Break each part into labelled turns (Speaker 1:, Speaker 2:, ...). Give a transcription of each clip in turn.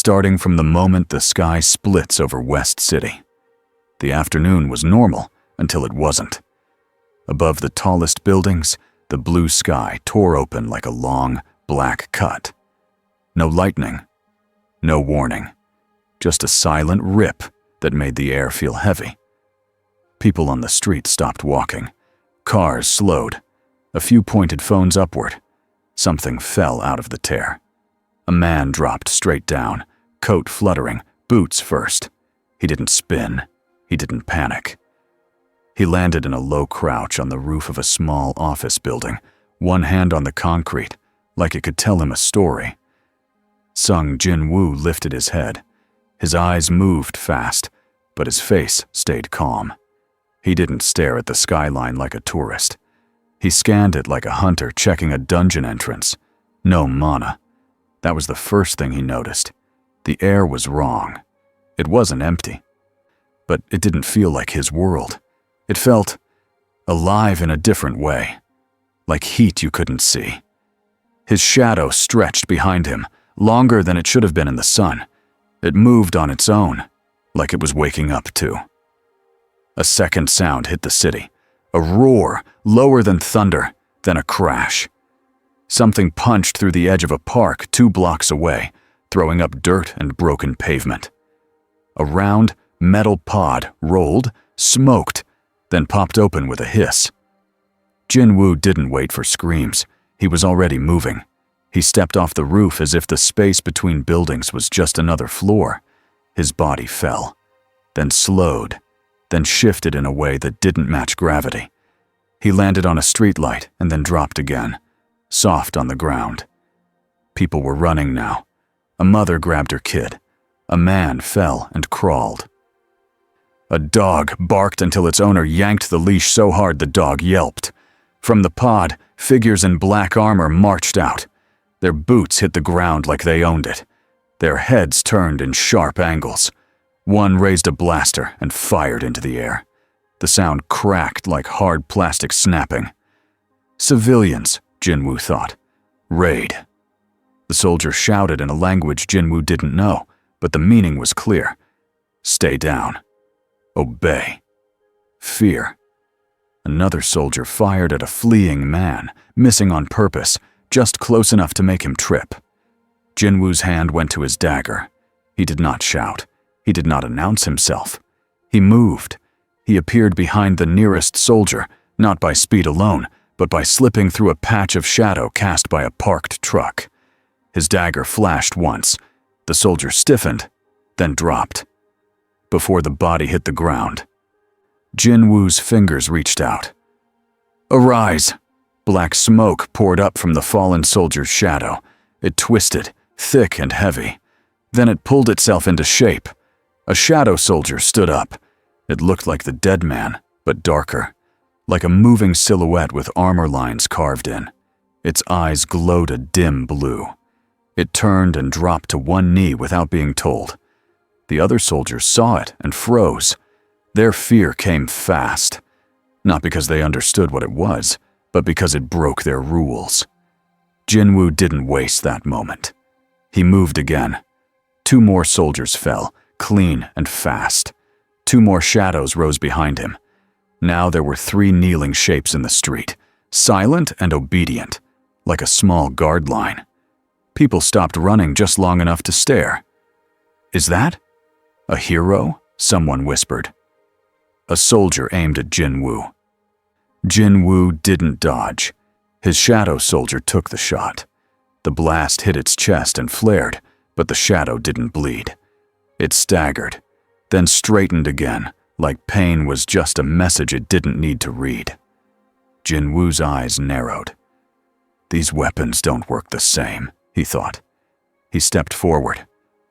Speaker 1: starting from the moment the sky splits over West City. The afternoon was normal until it wasn't. Above the tallest buildings, the blue sky tore open like a long, black cut. No lightning, no warning, just a silent rip that made the air feel heavy. People on the street stopped walking. Cars slowed. A few pointed phones upward. Something fell out of the tear. A man dropped straight down, coat fluttering, boots first. He didn't spin. He didn't panic. He landed in a low crouch on the roof of a small office building, one hand on the concrete, like it could tell him a story. Sung Jin-Woo lifted his head. His eyes moved fast, but his face stayed calm. He didn't stare at the skyline like a tourist. He scanned it like a hunter checking a dungeon entrance. No mana. That was the first thing he noticed. The air was wrong. It wasn't empty. But it didn't feel like his world. It felt alive in a different way, like heat you couldn't see. His shadow stretched behind him, longer than it should have been in the sun. It moved on its own, like it was waking up too. A second sound hit the city, a roar lower than thunder, then a crash. Something punched through the edge of a park 2 blocks away, throwing up dirt and broken pavement. A round, metal pod rolled, smoked, then popped open with a hiss. Jin-Woo didn't wait for screams. He was already moving. He stepped off the roof as if the space between buildings was just another floor. His body fell, then slowed, then shifted in a way that didn't match gravity. He landed on a streetlight and then dropped again, soft on the ground. People were running now. A mother grabbed her kid. A man fell and crawled. A dog barked until its owner yanked the leash so hard the dog yelped. From the pod, figures in black armor marched out. Their boots hit the ground like they owned it. Their heads turned in sharp angles. One raised a blaster and fired into the air. The sound cracked like hard plastic snapping. Civilians, Jin-Woo thought. Raid. The soldier shouted in a language Jin-Woo didn't know, but the meaning was clear. Stay down. Obey. Fear. Another soldier fired at a fleeing man, missing on purpose, just close enough to make him trip. Jin-Woo's hand went to his dagger. He did not shout. He did not announce himself. He moved. He appeared behind the nearest soldier, not by speed alone, but by slipping through a patch of shadow cast by a parked truck. His dagger flashed once. The soldier stiffened, then dropped. Before the body hit the ground, Jin-Woo's fingers reached out. Arise! Black smoke poured up from the fallen soldier's shadow. It twisted, thick and heavy. Then it pulled itself into shape. A shadow soldier stood up. It looked like the dead man, but darker, like a moving silhouette with armor lines carved in. Its eyes glowed a dim blue. It turned and dropped to one knee without being told. The other soldiers saw it and froze. Their fear came fast, not because they understood what it was, but because it broke their rules. Jin-Woo didn't waste that moment. He moved again. 2 more soldiers fell, clean and fast. 2 more shadows rose behind him. Now there were 3 kneeling shapes in the street, silent and obedient, like a small guard line. People stopped running just long enough to stare. Is that a hero? Someone whispered. A soldier aimed at Jin-Woo. Jin-Woo didn't dodge. His shadow soldier took the shot. The blast hit its chest and flared, but the shadow didn't bleed. It staggered, then straightened again, like pain was just a message it didn't need to read. Jin-Woo's eyes narrowed. These weapons don't work the same, he thought. He stepped forward.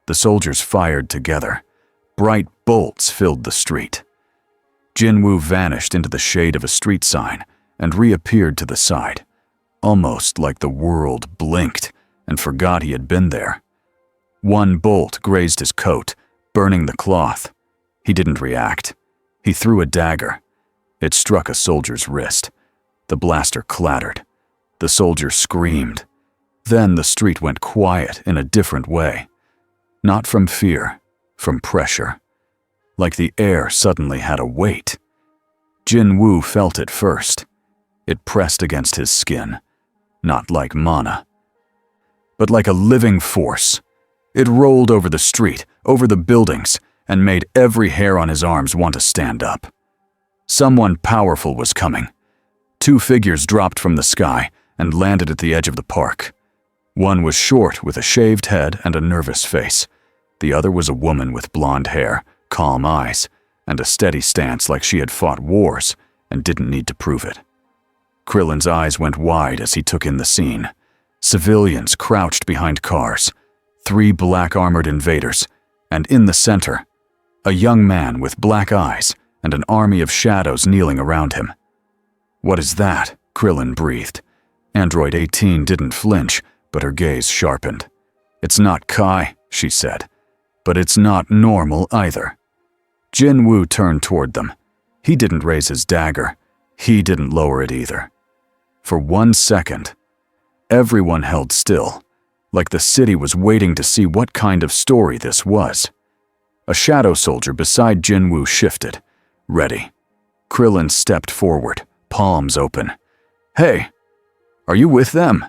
Speaker 1: The soldiers fired together. Bright bolts filled the street. Jin-Woo vanished into the shade of a street sign and reappeared to the side, almost like the world blinked and forgot he had been there. One bolt grazed his coat, burning the cloth. He didn't react. He threw a dagger. It struck a soldier's wrist. The blaster clattered. The soldier screamed. Then the street went quiet in a different way. Not from fear, from pressure. Like the air suddenly had a weight. Jin Wu felt it first. It pressed against his skin, not like mana, but like a living force. It rolled over the street, over the buildings, and made every hair on his arms want to stand up. Someone powerful was coming. Two figures dropped from the sky and landed at the edge of the park. One was short with a shaved head and a nervous face. The other was a woman with blonde hair, calm eyes, and a steady stance like she had fought wars and didn't need to prove it. Krillin's eyes went wide as he took in the scene. Civilians crouched behind cars, 3 black-armored invaders, and in the center, a young man with black eyes and an army of shadows kneeling around him. "What is that?" Krillin breathed. Android 18 didn't flinch, but her gaze sharpened. "It's not Kai," she said, "but it's not normal either." Jin Wu turned toward them. He didn't raise his dagger. He didn't lower it either. For 1 second, everyone held still, like the city was waiting to see what kind of story this was. A shadow soldier beside Jin Wu shifted, ready. Krillin stepped forward, palms open. "Hey, are you with them?"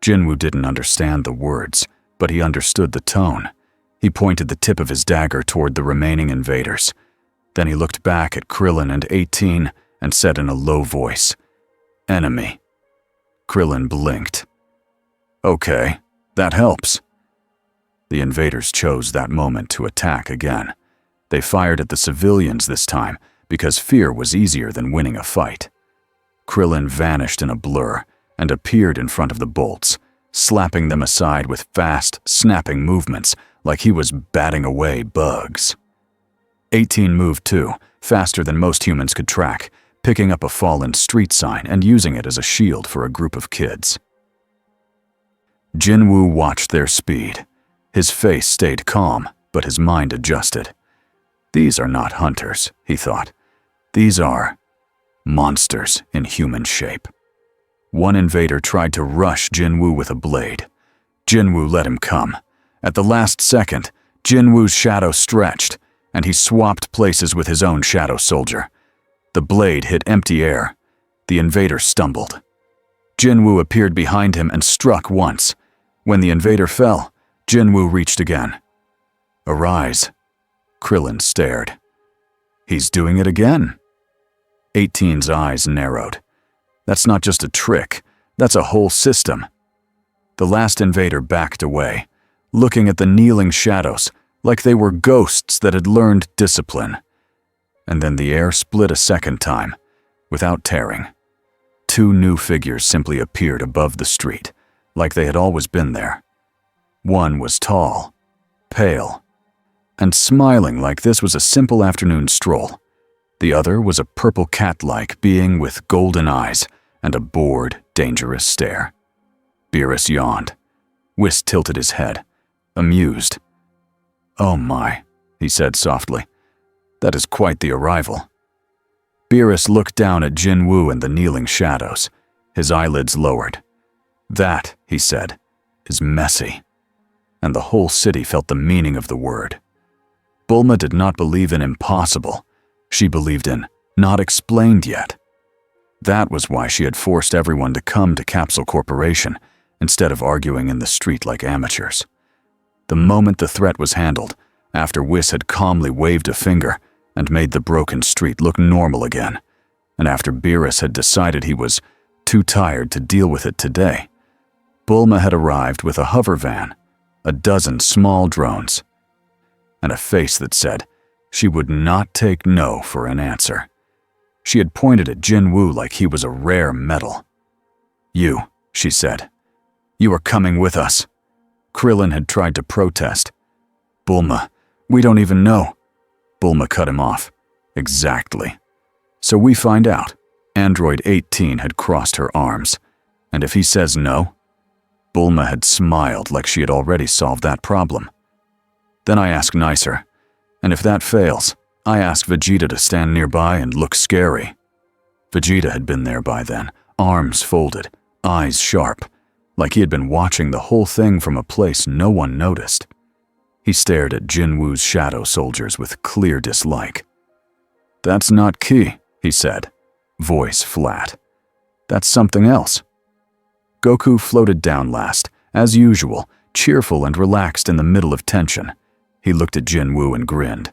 Speaker 1: Jin Wu didn't understand the words, but he understood the tone. He pointed the tip of his dagger toward the remaining invaders. Then he looked back at Krillin and 18 and said in a low voice, "Enemy." Krillin blinked. "Okay, that helps." The invaders chose that moment to attack again. They fired at the civilians this time because fear was easier than winning a fight. Krillin vanished in a blur and appeared in front of the bolts, slapping them aside with fast, snapping movements like he was batting away bugs. 18 moved too, faster than most humans could track, picking up a fallen street sign and using it as a shield for a group of kids. Jin Wu watched their speed. His face stayed calm, but his mind adjusted. These are not hunters, he thought. These are monsters in human shape. One invader tried to rush Jin Wu with a blade. Jin Wu let him come. At the last second, Jin Wu's shadow stretched, and he swapped places with his own shadow soldier. The blade hit empty air. The invader stumbled. Jin Wu appeared behind him and struck once. When the invader fell, Jin Wu reached again. "Arise." Krillin stared. "He's doing it again." 18's eyes narrowed. "That's not just a trick, that's a whole system." The last invader backed away, looking at the kneeling shadows like they were ghosts that had learned discipline. And then the air split a second time, without tearing. 2 new figures simply appeared above the street, like they had always been there. One was tall, pale, and smiling like this was a simple afternoon stroll. The other was a purple cat-like being with golden eyes and a bored, dangerous stare. Beerus yawned. Whis tilted his head, amused. "Oh my," he said softly. "That is quite the arrival." Beerus looked down at Jin Wu and the kneeling shadows, his eyelids lowered. "That," he said, "is messy." And the whole city felt the meaning of the word. Bulma did not believe in impossible. She believed in not explained yet. That was why she had forced everyone to come to Capsule Corporation instead of arguing in the street like amateurs. The moment the threat was handled, after Whis had calmly waved a finger and made the broken street look normal again, and after Beerus had decided he was too tired to deal with it today, Bulma had arrived with a hover van, a dozen small drones, and a face that said she would not take no for an answer. She had pointed at Jin Wu like he was a rare metal. "You," she said. "You are coming with us." Krillin had tried to protest. "Bulma, we don't even know." Bulma cut him off. "Exactly. So we find out." Android 18 had crossed her arms. "And if he says no?" Bulma had smiled like she had already solved that problem. "Then I ask nicer. And if that fails, I ask Vegeta to stand nearby and look scary." Vegeta had been there by then, arms folded, eyes sharp, like he had been watching the whole thing from a place no one noticed. He stared at Jin Woo's shadow soldiers with clear dislike. "That's not ki," he said, voice flat. "That's something else." Goku floated down last, as usual, cheerful and relaxed in the middle of tension. He looked at Jin Wu and grinned.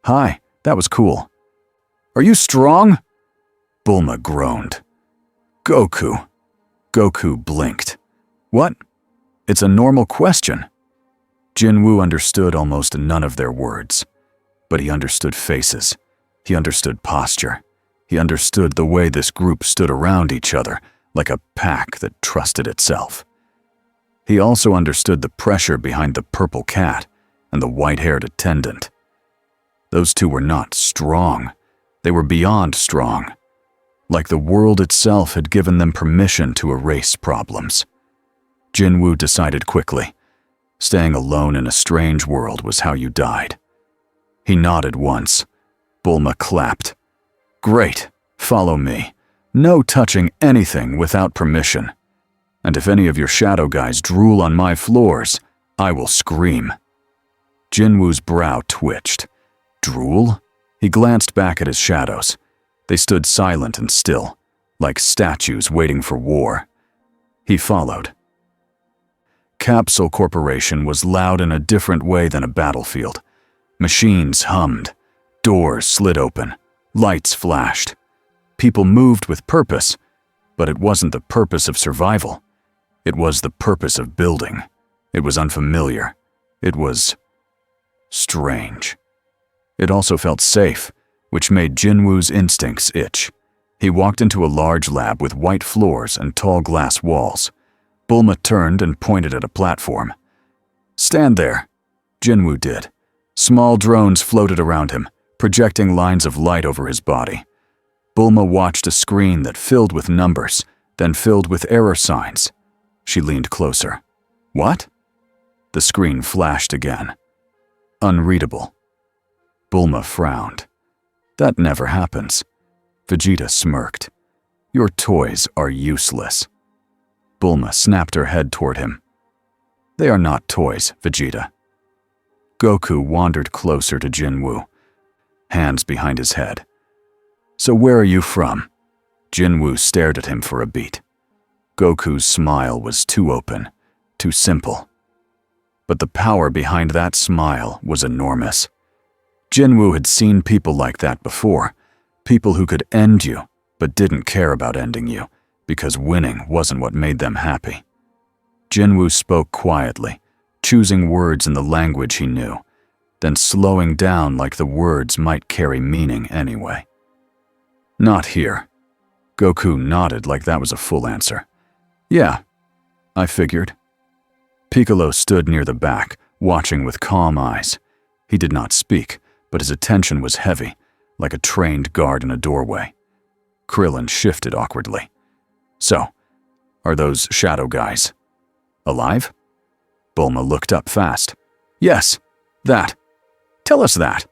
Speaker 1: "Hi, that was cool." "Are you strong?" Bulma groaned. "Goku." Goku blinked. "What?" "It's a normal question." Jin Wu understood almost none of their words, but he understood faces. He understood posture. He understood the way this group stood around each other, like a pack that trusted itself. He also understood the pressure behind the purple cat and the white-haired attendant. Those two were not strong. They were beyond strong. Like the world itself had given them permission to erase problems. Jin Wu decided quickly. Staying alone in a strange world was how you died. He nodded once. Bulma clapped. "Great, follow me. No touching anything without permission. And if any of your shadow guys drool on my floors, I will scream." Jin Woo's brow twitched. Drool? He glanced back at his shadows. They stood silent and still, like statues waiting for war. He followed. Capsule Corporation was loud in a different way than a battlefield. Machines hummed. Doors slid open. Lights flashed. People moved with purpose, but it wasn't the purpose of survival. It was the purpose of building. It was unfamiliar. It was strange. It also felt safe, which made Jin Woo's instincts itch. He walked into a large lab with white floors and tall glass walls. Bulma turned and pointed at a platform. "Stand there." Jin Wu did. Small drones floated around him, projecting lines of light over his body. Bulma watched a screen that filled with numbers, then filled with error signs. She leaned closer. "What?" The screen flashed again. Unreadable. Bulma frowned. "That never happens." Vegeta smirked. "Your toys are useless." Bulma snapped her head toward him. "They are not toys, Vegeta." Goku wandered closer to Jin Wu, hands behind his head. "So where are you from?" Jin Wu stared at him for a beat. Goku's smile was too open, too simple. But the power behind that smile was enormous. Jin Wu had seen people like that before, people who could end you, but didn't care about ending you, because winning wasn't what made them happy. Jin Wu spoke quietly, choosing words in the language he knew, then slowing down like the words might carry meaning anyway. "Not here." Goku nodded like that was a full answer. "Yeah, I figured." Piccolo stood near the back, watching with calm eyes. He did not speak, but his attention was heavy, like a trained guard in a doorway. Krillin shifted awkwardly. "So, are those shadow guys alive?" Bulma looked up fast. "Yes, that. Tell us that."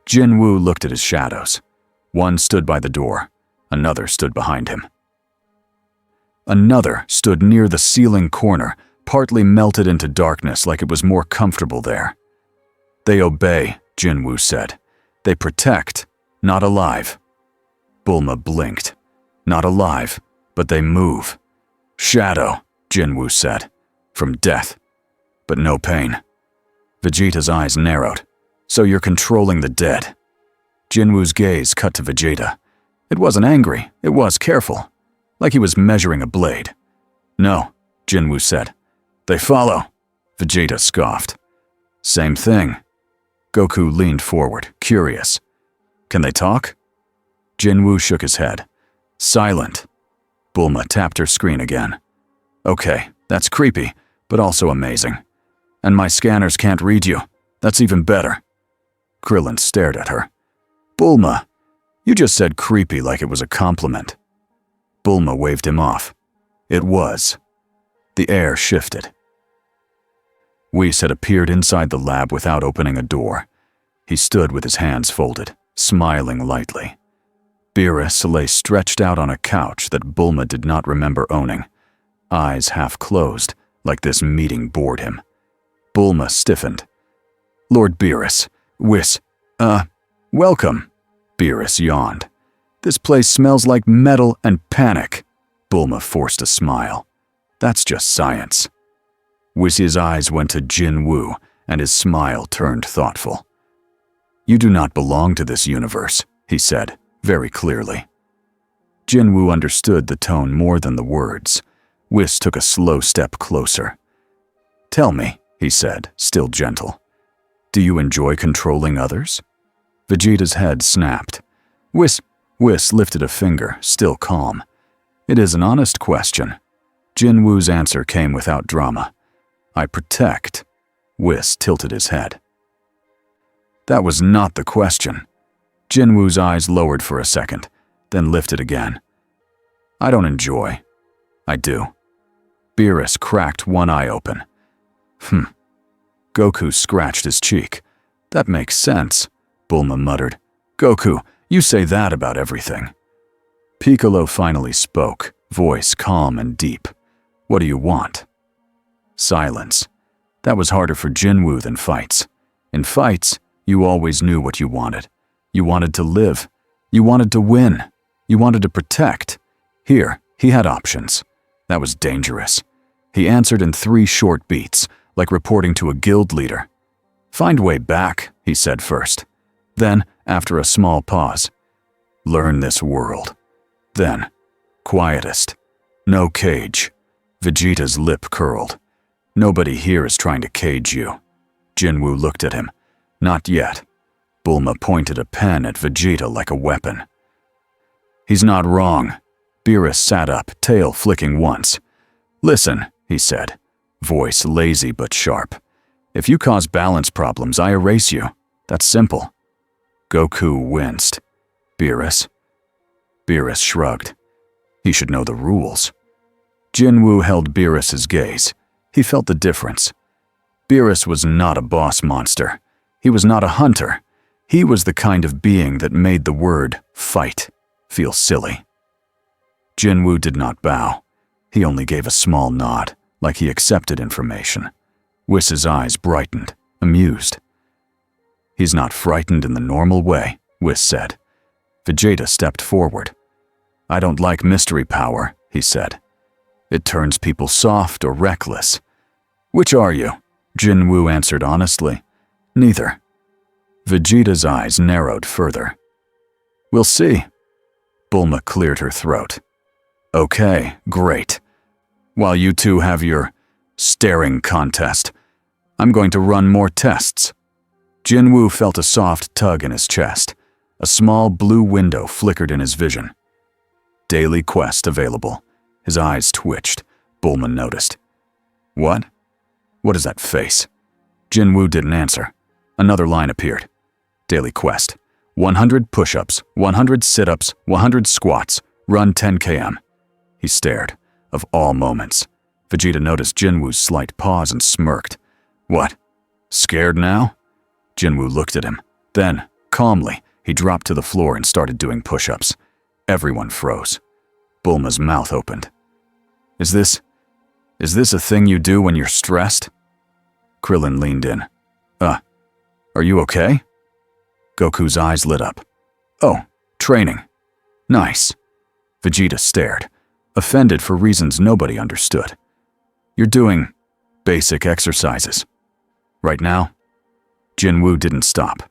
Speaker 1: Jin Wu looked at his shadows. One stood by the door. Another stood behind him. Another stood near the ceiling corner, partly melted into darkness like it was more comfortable there. "They obey," Jin Wu said. "They protect, not alive." Bulma blinked. "Not alive, but they move." "Shadow," Jin Wu said. "From death, but no pain." Vegeta's eyes narrowed. "So you're controlling the dead." Jin Wu's gaze cut to Vegeta. It wasn't angry, it was careful, like he was measuring a blade. "No," Jin Wu said. "They follow." Vegeta scoffed. "Same thing." Goku leaned forward, curious. "Can they talk?" Jin Wu shook his head. "Silent." Bulma tapped her screen again. "Okay, that's creepy, but also amazing. And my scanners can't read you. That's even better." Krillin stared at her. "Bulma, you just said creepy like it was a compliment." Bulma waved him off. It was. The air shifted. Whis had appeared inside the lab without opening a door. He stood with his hands folded, smiling lightly. Beerus lay stretched out on a couch that Bulma did not remember owning, eyes half closed, like this meeting bored him. Bulma stiffened. Lord Beerus, welcome. Beerus yawned. This place smells like metal and panic. Bulma forced a smile. That's just science. Whis' eyes went to Jin Wu, and his smile turned thoughtful. You do not belong to this universe, he said, very clearly. Jin Wu understood the tone more than the words. Whis took a slow step closer. Tell me, he said, still gentle. Do you enjoy controlling others? Vegeta's head snapped. Whis lifted a finger, still calm. It is an honest question. Jin Wu's answer came without drama. I protect. Whis tilted his head. That was not the question. Jin Wu's eyes lowered for a second, then lifted again. I don't enjoy. I do. Beerus cracked one eye open. Goku scratched his cheek. That makes sense, Bulma muttered. Goku, you say that about everything. Piccolo finally spoke, voice calm and deep. What do you want? Silence. That was harder for Jin Wu than fights. In fights, you always knew what you wanted. You wanted to live. You wanted to win. You wanted to protect. Here, he had options. That was dangerous. He answered in 3 short beats, like reporting to a guild leader. Find way back, he said first. Then, after a small pause, learn this world. Then, quietest. No cage. Vegeta's lip curled. Nobody here is trying to cage you. Jin Wu looked at him. Not yet. Bulma pointed a pen at Vegeta like a weapon. He's not wrong. Beerus sat up, tail flicking once. Listen, he said, voice lazy but sharp. If you cause balance problems, I erase you. That's simple. Goku winced. Beerus? Beerus shrugged. He should know the rules. Jin Wu held Beerus's gaze. He felt the difference. Beerus was not a boss monster. He was not a hunter. He was the kind of being that made the word fight feel silly. Jin Wu did not bow. He only gave a small nod, like he accepted information. Whis' eyes brightened, amused. He's not frightened in the normal way, Whis said. Vegeta stepped forward. I don't like mystery power, he said. It turns people soft or reckless. Which are you? Jin Wu answered honestly. Neither. Vegeta's eyes narrowed further. We'll see. Bulma cleared her throat. Okay, great. While you two have your staring contest, I'm going to run more tests. Jin Wu felt a soft tug in his chest. A small blue window flickered in his vision. Daily quest available. His eyes twitched. Bulma noticed. What? What is that face? Jin Wu didn't answer. Another line appeared. Daily quest. 100 push-ups, 100 sit-ups, 100 squats, run 10 km. He stared. Of all moments. Vegeta noticed Jin Wu's slight pause and smirked. What? Scared now? Jin Wu looked at him. Then, calmly, he dropped to the floor and started doing push-ups. Everyone froze. Bulma's mouth opened. Is this a thing you do when you're stressed? Krillin leaned in. Are you okay? Goku's eyes lit up. Oh, training. Nice. Vegeta stared, offended for reasons nobody understood. You're doing basic exercises. Right now? Jin Wu didn't stop.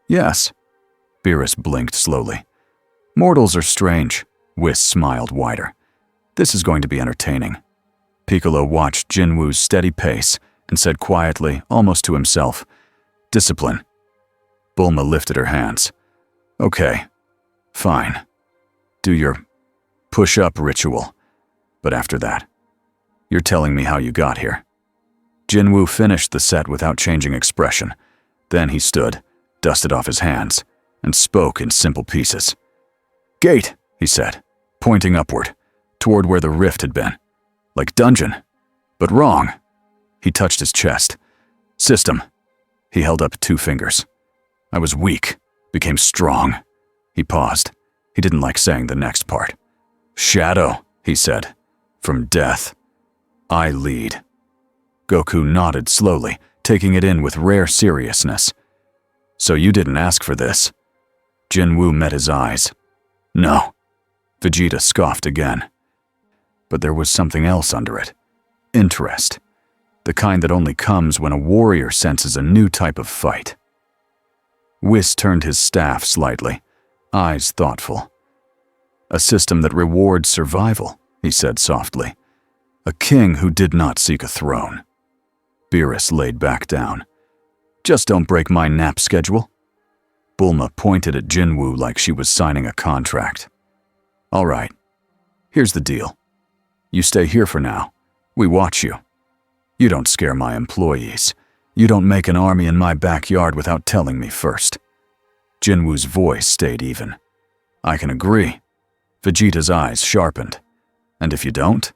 Speaker 1: Yes. Beerus blinked slowly. Mortals are strange. Whis smiled wider. This is going to be entertaining. Piccolo watched Jin Wu's steady pace and said quietly, almost to himself, Discipline. Bulma lifted her hands. Okay, fine. Do your push-up ritual. But after that, you're telling me how you got here. Jin Wu finished the set without changing expression. Then he stood, dusted off his hands, and spoke in simple pieces. Gate, he said, pointing upward, toward where the rift had been. Like dungeon, but wrong. He touched his chest. System. He held up 2 fingers. I was weak, became strong. He paused. He didn't like saying the next part. Shadow, he said. From death. I lead. Goku nodded slowly, taking it in with rare seriousness. "So you didn't ask for this?" Jin-Woo met his eyes. "No." Vegeta scoffed again. But there was something else under it. Interest. The kind that only comes when a warrior senses a new type of fight. Whis turned his staff slightly, eyes thoughtful. "A system that rewards survival," he said softly. "A king who did not seek a throne." Beerus laid back down. "Just don't break my nap schedule." Bulma pointed at Jin-Woo like she was signing a contract. "All right. Here's the deal. You stay here for now. We watch you. You don't scare my employees. You don't make an army in my backyard without telling me first." Jin-Woo's voice stayed even. "I can agree." Vegeta's eyes sharpened. "And if you don't?"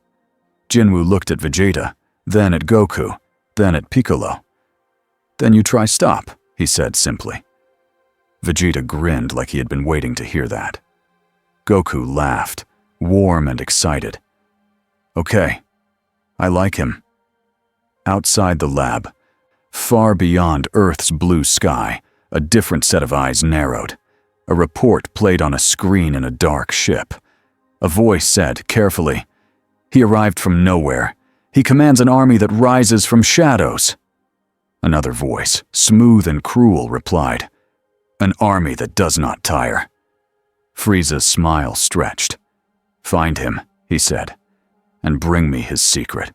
Speaker 1: Jin-Woo looked at Vegeta, then at Goku, then at Piccolo. "Then you try stop," he said simply. Vegeta grinned like he had been waiting to hear that. Goku laughed, warm and excited. "Okay, I like him." Outside the lab, far beyond Earth's blue sky, a different set of eyes narrowed. A report played on a screen in a dark ship. A voice said, carefully, "He arrived from nowhere. He commands an army that rises from shadows." Another voice, smooth and cruel, replied, "An army that does not tire." Frieza's smile stretched. "Find him," he said, "and bring me his secret."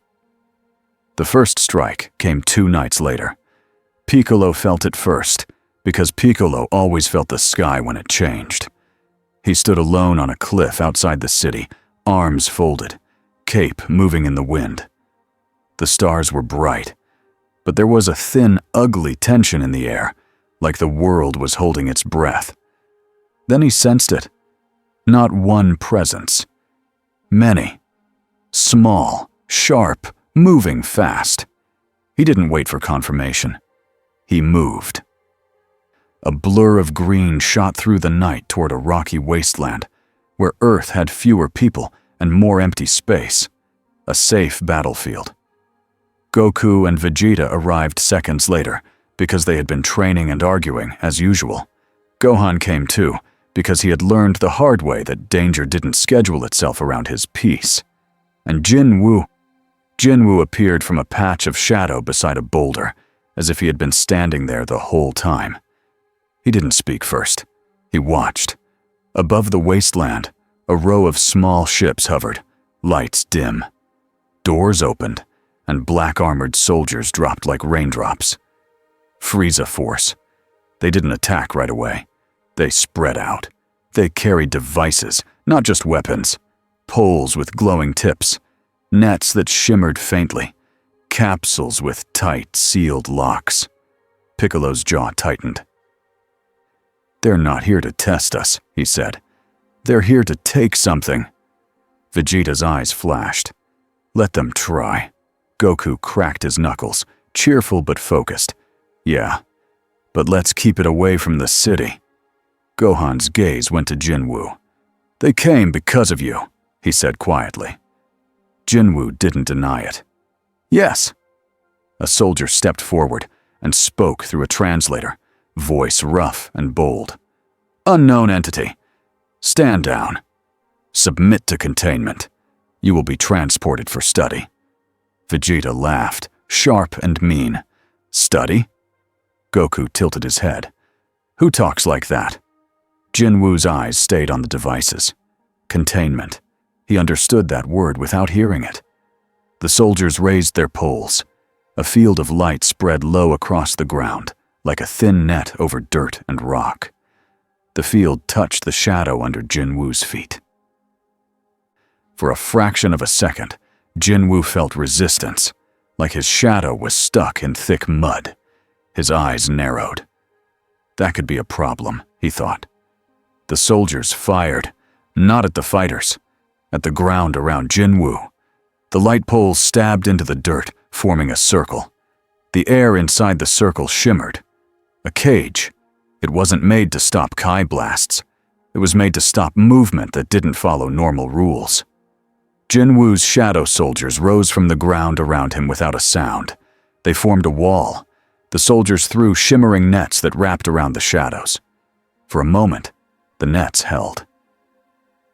Speaker 1: The first strike came 2 nights later. Piccolo felt it first, because Piccolo always felt the sky when it changed. He stood alone on a cliff outside the city, arms folded, cape moving in the wind. The stars were bright, but there was a thin, ugly tension in the air, like the world was holding its breath. Then he sensed it. Not one presence. Many. Small, sharp, moving fast. He didn't wait for confirmation. He moved. A blur of green shot through the night toward a rocky wasteland, where Earth had fewer people and more empty space. A safe battlefield. Goku and Vegeta arrived seconds later, because they had been training and arguing, as usual. Gohan came too, because he had learned the hard way that danger didn't schedule itself around his peace. And Jin-Woo appeared from a patch of shadow beside a boulder, as if he had been standing there the whole time. He didn't speak first. He watched. Above the wasteland, a row of small ships hovered, lights dim. Doors opened, and black-armored soldiers dropped like raindrops. Frieza force. They didn't attack right away. They spread out. They carried devices, not just weapons. Poles with glowing tips. Nets that shimmered faintly. Capsules with tight, sealed locks. Piccolo's jaw tightened. "They're not here to test us," he said. "They're here to take something." Vegeta's eyes flashed. "Let them try." Goku cracked his knuckles, cheerful but focused. "Yeah, but let's keep it away from the city." Gohan's gaze went to Jin-Woo. "They came because of you," he said quietly. Jin-Woo didn't deny it. "Yes." A soldier stepped forward and spoke through a translator, voice rough and bold. "Unknown entity. Stand down. Submit to containment. You will be transported for study." Vegeta laughed, sharp and mean. "Study?" Goku tilted his head. "Who talks like that?" Jin-Woo's eyes stayed on the devices. Containment. He understood that word without hearing it. The soldiers raised their poles. A field of light spread low across the ground, like a thin net over dirt and rock. The field touched the shadow under Jin-Woo's feet. For a fraction of a second, Jin-Woo felt resistance, like his shadow was stuck in thick mud. His eyes narrowed. That could be a problem, he thought. The soldiers fired, not at the fighters, at the ground around Jin-Woo. The light poles stabbed into the dirt, forming a circle. The air inside the circle shimmered. A cage. It wasn't made to stop Kai blasts. It was made to stop movement that didn't follow normal rules. Jin-Woo's shadow soldiers rose from the ground around him without a sound. They formed a wall, The soldiers threw shimmering nets that wrapped around the shadows. For a moment, the nets held.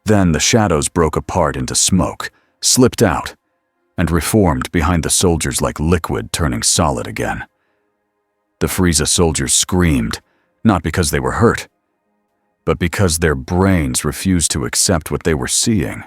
Speaker 1: Then the shadows broke apart into smoke, slipped out, and reformed behind the soldiers like liquid turning solid again. The Frieza soldiers screamed, not because they were hurt, but because their brains refused to accept what they were seeing.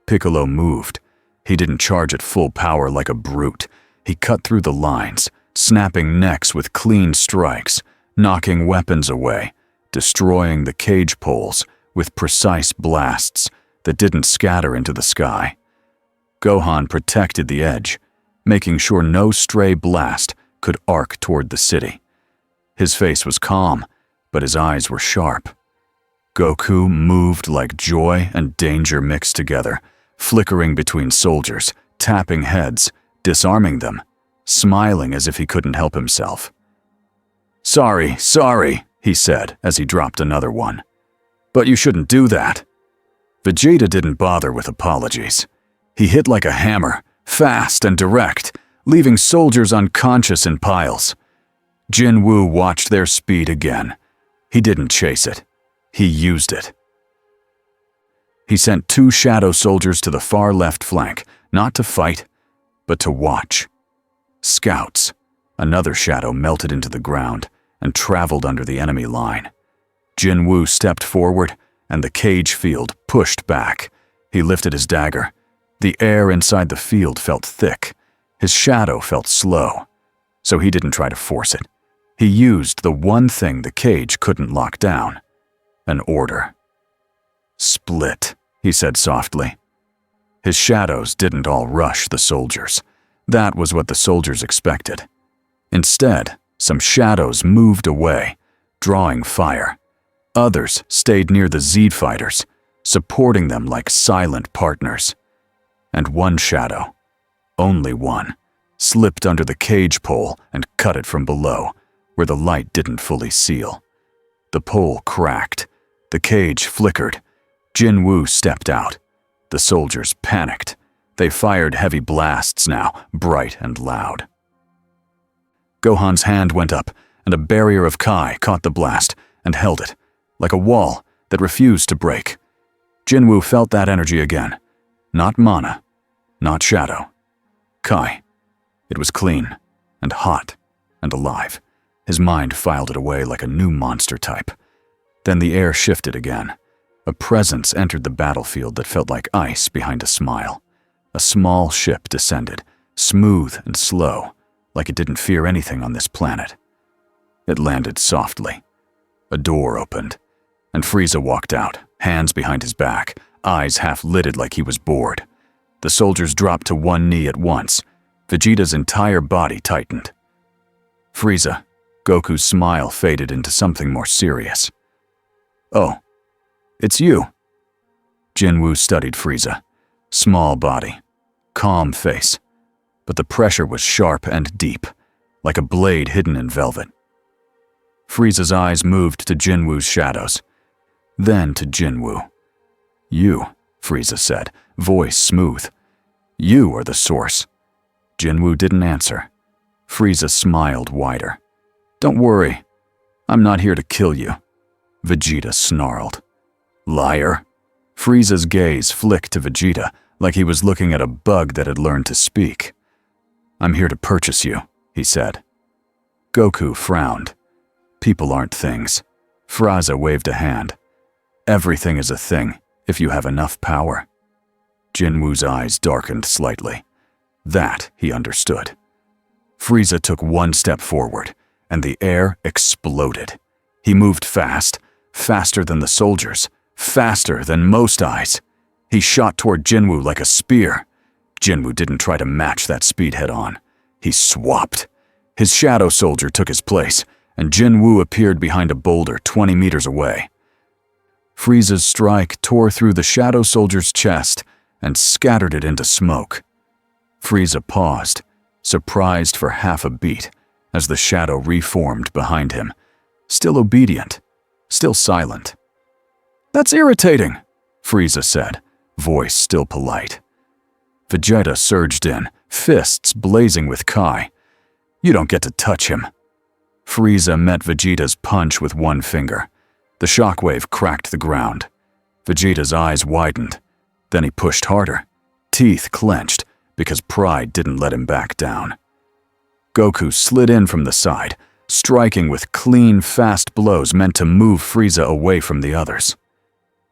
Speaker 1: Piccolo moved. He didn't charge at full power like a brute. He cut through the lines, snapping necks with clean strikes, knocking weapons away, destroying the cage poles with precise blasts that didn't scatter into the sky. Gohan protected the edge, making sure no stray blast could arc toward the city. His face was calm, but his eyes were sharp. Goku moved like joy and danger mixed together, flickering between soldiers, tapping heads, disarming them, smiling as if he couldn't help himself. "Sorry, he said as he dropped another one. "But you shouldn't do that." Vegeta didn't bother with apologies. He hit like a hammer, fast and direct, leaving soldiers unconscious in piles. Jin Wu watched their speed again. He didn't chase it. He used it. He sent 2 shadow soldiers to the far left flank, not to fight, but to watch. Scouts. Another shadow melted into the ground and traveled under the enemy line. Jin Wu stepped forward, and the cage field pushed back. He lifted his dagger. The air inside the field felt thick. His shadow felt slow, so he didn't try to force it. He used the one thing the cage couldn't lock down: an order. "Split," he said softly. His shadows didn't all rush the soldiers. That was what the soldiers expected. Instead, some shadows moved away, drawing fire. Others stayed near the Z fighters, supporting them like silent partners. And one shadow, only one, slipped under the cage pole and cut it from below, where the light didn't fully seal. The pole cracked. The cage flickered. Jin Wu stepped out. The soldiers panicked. They fired heavy blasts now, bright and loud. Gohan's hand went up, and a barrier of Kai caught the blast and held it, like a wall that refused to break. Jin Wu felt that energy again. Not mana, not shadow. Kai. It was clean, and hot, and alive. His mind filed it away like a new monster type. Then the air shifted again. A presence entered the battlefield that felt like ice behind a smile. A small ship descended, smooth and slow, like it didn't fear anything on this planet. It landed softly. A door opened, and Frieza walked out, hands behind his back, eyes half-lidded like he was bored. The soldiers dropped to one knee at once. Vegeta's entire body tightened. "Frieza," Goku's smile faded into something more serious. "Oh, it's you." Jin Wu studied Frieza. Small body, calm face, but the pressure was sharp and deep, like a blade hidden in velvet. Frieza's eyes moved to Jin Wu's shadows, then to Jin Wu. "You," Frieza said, voice smooth. "You are the source." Jin Wu didn't answer. Frieza smiled wider. "Don't worry, I'm not here to kill you." Vegeta snarled. "Liar." Frieza's gaze flicked to Vegeta like he was looking at a bug that had learned to speak. "I'm here to purchase you," he said. Goku frowned. "People aren't things." Frieza waved a hand. "Everything is a thing if you have enough power." Jin Wu's eyes darkened slightly. That he understood. Frieza took one step forward, and the air exploded. He moved fast, faster than the soldiers, faster than most eyes. He shot toward Jin Wu like a spear. Jin Wu didn't try to match that speed head-on. He swapped. His shadow soldier took his place, and Jin Wu appeared behind a boulder 20 meters away. Frieza's strike tore through the shadow soldier's chest and scattered it into smoke. Frieza paused, surprised for half a beat, as the shadow reformed behind him, still obedient, still silent. "That's irritating," Frieza said, voice still polite. Vegeta surged in, fists blazing with Kai. You don't get to touch him. Frieza met Vegeta's punch with one finger. The shockwave cracked the ground. Vegeta's eyes widened. Then he pushed harder. Teeth clenched because pride didn't let him back down. Goku slid in from the side, striking with clean, fast blows meant to move Frieza away from the others.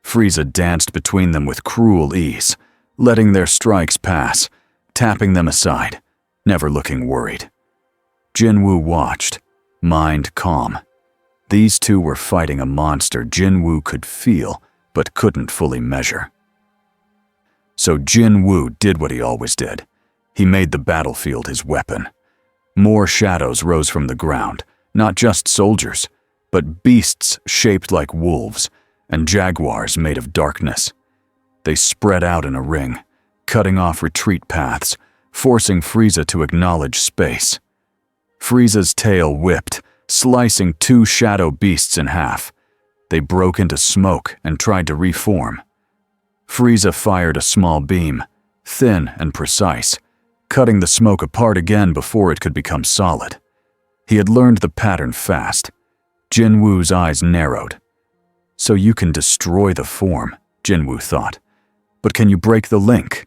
Speaker 1: Frieza danced between them with cruel ease, letting their strikes pass, tapping them aside, never looking worried. Jin-Woo watched, mind calm. These two were fighting a monster Jin-Woo could feel but couldn't fully measure. So Jin-Woo did what he always did. He made the battlefield his weapon. More shadows rose from the ground, not just soldiers, but beasts shaped like wolves and jaguars made of darkness. They spread out in a ring, cutting off retreat paths, forcing Frieza to acknowledge space. Frieza's tail whipped, slicing two shadow beasts in half. They broke into smoke and tried to reform. Frieza fired a small beam, thin and precise, cutting the smoke apart again before it could become solid. He had learned the pattern fast. Jin-Woo's eyes narrowed. So you can destroy the form, Jin-Woo thought. But can you break the link?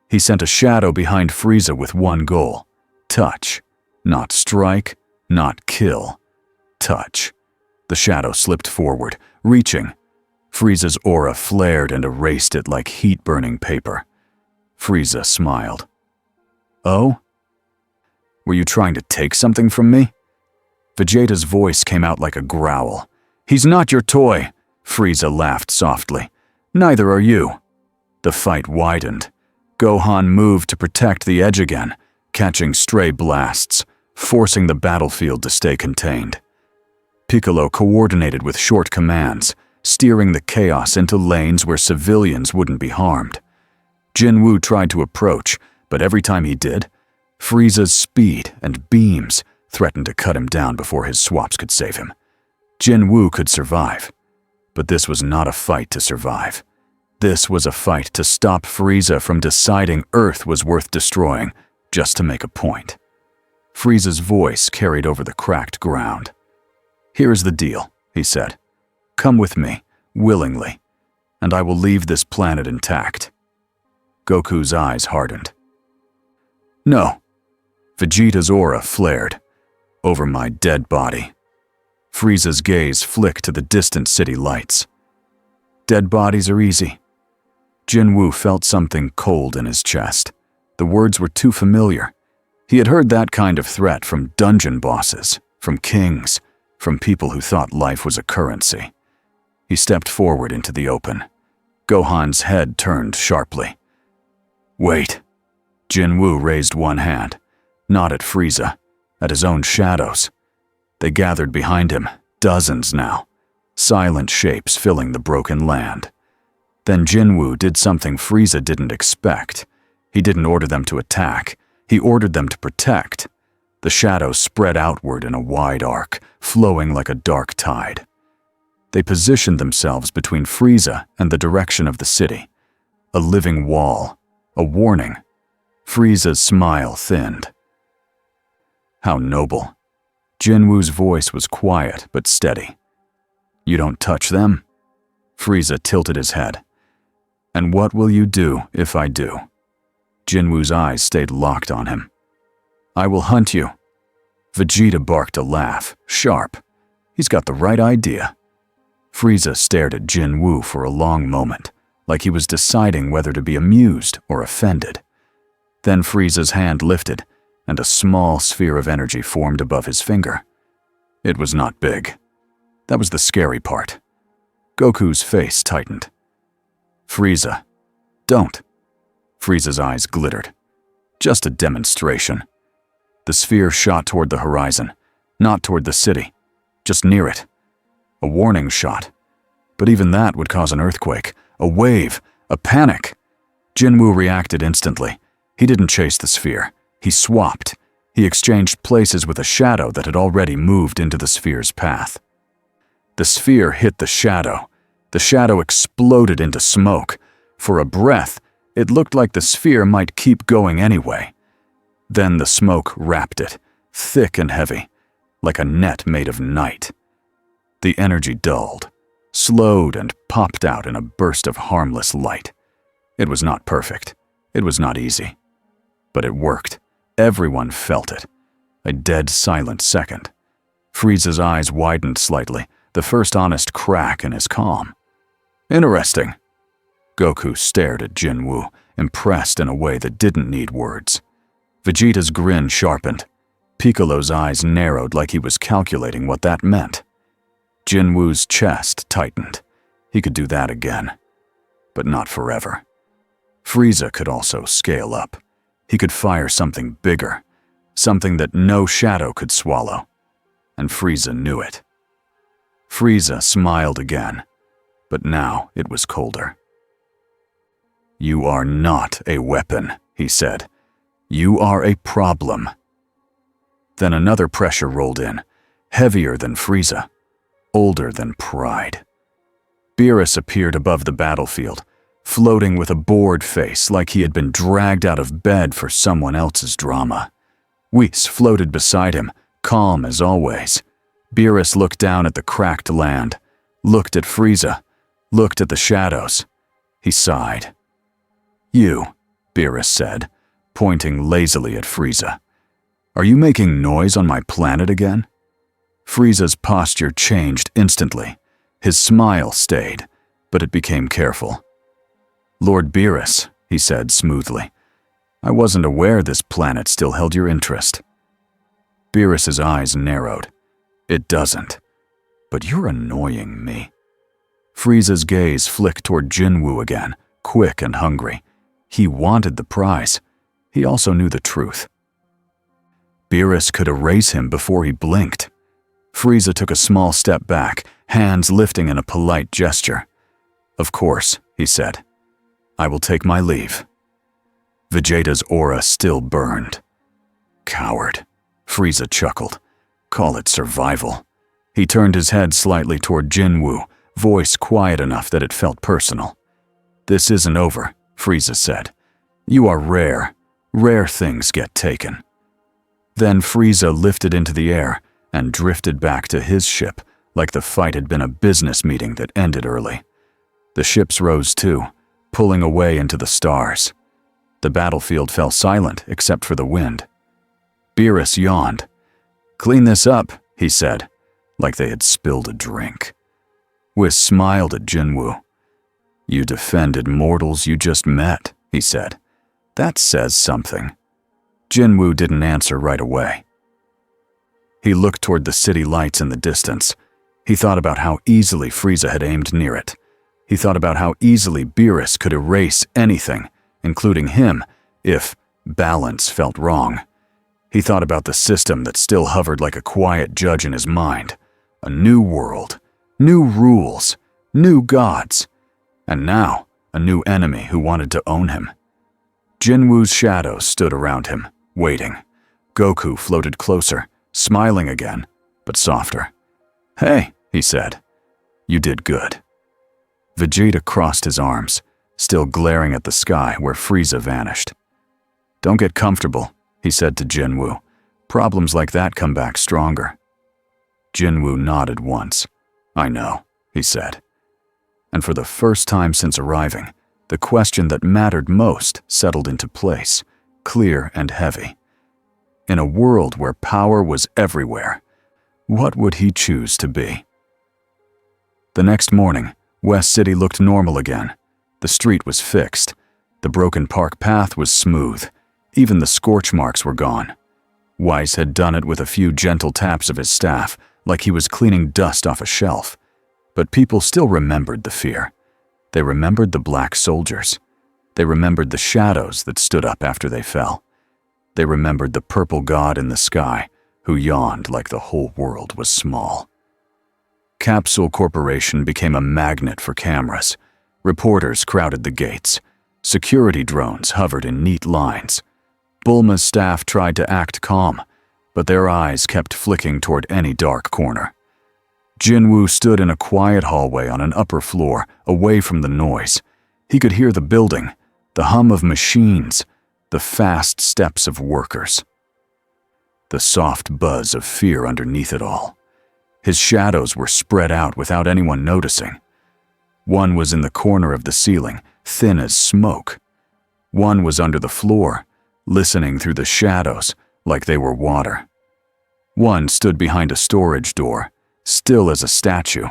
Speaker 1: He sent a shadow behind Frieza with one goal: touch. Not strike, not kill. Touch. The shadow slipped forward, reaching. Frieza's aura flared and erased it like heat-burning paper. Frieza smiled. Oh? Were you trying to take something from me? Vegeta's voice came out like a growl. He's not your toy, Frieza laughed softly. Neither are you. The fight widened. Gohan moved to protect the edge again, catching stray blasts, forcing the battlefield to stay contained. Piccolo coordinated with short commands, steering the chaos into lanes where civilians wouldn't be harmed. Jin-Woo tried to approach, but every time he did, Frieza's speed and beams threatened to cut him down before his swaps could save him. Jin-Woo could survive, but this was not a fight to survive. This was a fight to stop Frieza from deciding Earth was worth destroying just to make a point. Frieza's voice carried over the cracked ground. Here is the deal, he said. Come with me, willingly, and I will leave this planet intact. Goku's eyes hardened. No. Vegeta's aura flared. Over my dead body. Frieza's gaze flicked to the distant city lights. Dead bodies are easy. Jin-Woo felt something cold in his chest. The words were too familiar. He had heard that kind of threat from dungeon bosses, from kings, from people who thought life was a currency. He stepped forward into the open. Gohan's head turned sharply. Wait. Jin-Woo raised one hand, not at Frieza, at his own shadows. They gathered behind him, dozens now, silent shapes filling the broken land. Then Jin-Woo did something Frieza didn't expect. He didn't order them to attack. He ordered them to protect. The shadows spread outward in a wide arc, flowing like a dark tide. They positioned themselves between Frieza and the direction of the city. A living wall, a warning. Frieza's smile thinned. How noble. Jin-Woo's voice was quiet but steady. You don't touch them? Frieza tilted his head. And what will you do if I do? Jin-Woo's eyes stayed locked on him. I will hunt you. Vegeta barked a laugh, sharp. He's got the right idea. Frieza stared at Jin-Woo for a long moment, like he was deciding whether to be amused or offended. Then Frieza's hand lifted, and a small sphere of energy formed above his finger. It was not big. That was the scary part. Goku's face tightened. Frieza, don't. Frieza's eyes glittered. Just a demonstration. The sphere shot toward the horizon, not toward the city, just near it. A warning shot. But even that would cause an earthquake, a wave, a panic. Jin-Woo reacted instantly. He didn't chase the sphere. He swapped. He exchanged places with a shadow that had already moved into the sphere's path. The sphere hit the shadow. The shadow exploded into smoke. For a breath, it looked like the sphere might keep going anyway. Then the smoke wrapped it, thick and heavy, like a net made of night. The energy dulled, slowed, and popped out in a burst of harmless light. It was not perfect. It was not easy. But it worked. Everyone felt it. A dead silent second. Frieza's eyes widened slightly, the first honest crack in his calm. Interesting. Goku stared at Jin-Woo, impressed in a way that didn't need words. Vegeta's grin sharpened. Piccolo's eyes narrowed like he was calculating what that meant. Jin-Woo's chest tightened. He could do that again. But not forever. Frieza could also scale up. He could fire something bigger, something that no shadow could swallow. And Frieza knew it. Frieza smiled again, but now it was colder. You are not a weapon, he said. You are a problem. Then another pressure rolled in, heavier than Frieza, older than pride. Beerus appeared above the battlefield, floating with a bored face like he had been dragged out of bed for someone else's drama. Whis floated beside him, calm as always. Beerus looked down at the cracked land, looked at Frieza, looked at the shadows. He sighed. You, Beerus said, pointing lazily at Frieza. Are you making noise on my planet again? Frieza's posture changed instantly. His smile stayed, but it became careful. Lord Beerus, he said smoothly, I wasn't aware this planet still held your interest. Beerus's eyes narrowed. It doesn't. But you're annoying me. Frieza's gaze flicked toward Jin-Woo again, quick and hungry. He wanted the prize. He also knew the truth. Beerus could erase him before he blinked. Frieza took a small step back, hands lifting in a polite gesture. Of course, he said. I will take my leave. Vegeta's aura still burned. Coward, Frieza chuckled. Call it survival. He turned his head slightly toward Jin-Woo, voice quiet enough that it felt personal. This isn't over, Frieza said. You are rare. Rare things get taken. Then Frieza lifted into the air and drifted back to his ship like the fight had been a business meeting that ended early. The ships rose too, pulling away into the stars. The battlefield fell silent except for the wind. Beerus yawned. Clean this up, he said, like they had spilled a drink. Whis smiled at Jin-Woo. You defended mortals you just met, he said. That says something. Jin-Woo didn't answer right away. He looked toward the city lights in the distance. He thought about how easily Frieza had aimed near it. He thought about how easily Beerus could erase anything, including him, if balance felt wrong. He thought about the system that still hovered like a quiet judge in his mind. A new world, new rules, new gods, and now a new enemy who wanted to own him. Jin-Woo's shadow stood around him, waiting. Goku floated closer, smiling again, but softer. Hey, he said. You did good. Vegeta crossed his arms, still glaring at the sky where Frieza vanished. Don't get comfortable, he said to Jin-Woo. Problems like that come back stronger. Jin-Woo nodded once. I know, he said. And for the first time since arriving, the question that mattered most settled into place, clear and heavy. In a world where power was everywhere, what would he choose to be? The next morning, West City looked normal again. The street was fixed. The broken park path was smooth. Even the scorch marks were gone. Whis had done it with a few gentle taps of his staff, like he was cleaning dust off a shelf. But people still remembered the fear. They remembered the black soldiers. They remembered the shadows that stood up after they fell. They remembered the purple god in the sky, who yawned like the whole world was small. Capsule Corporation became a magnet for cameras. Reporters crowded the gates. Security drones hovered in neat lines. Bulma's staff tried to act calm, but their eyes kept flicking toward any dark corner. Jin-Woo stood in a quiet hallway on an upper floor, away from the noise. He could hear the building, the hum of machines, the fast steps of workers. the soft buzz of fear underneath it all. His shadows were spread out without anyone noticing. One was in the corner of the ceiling, thin as smoke. One was under the floor, listening through the shadows like they were water. One stood behind a storage door, still as a statue.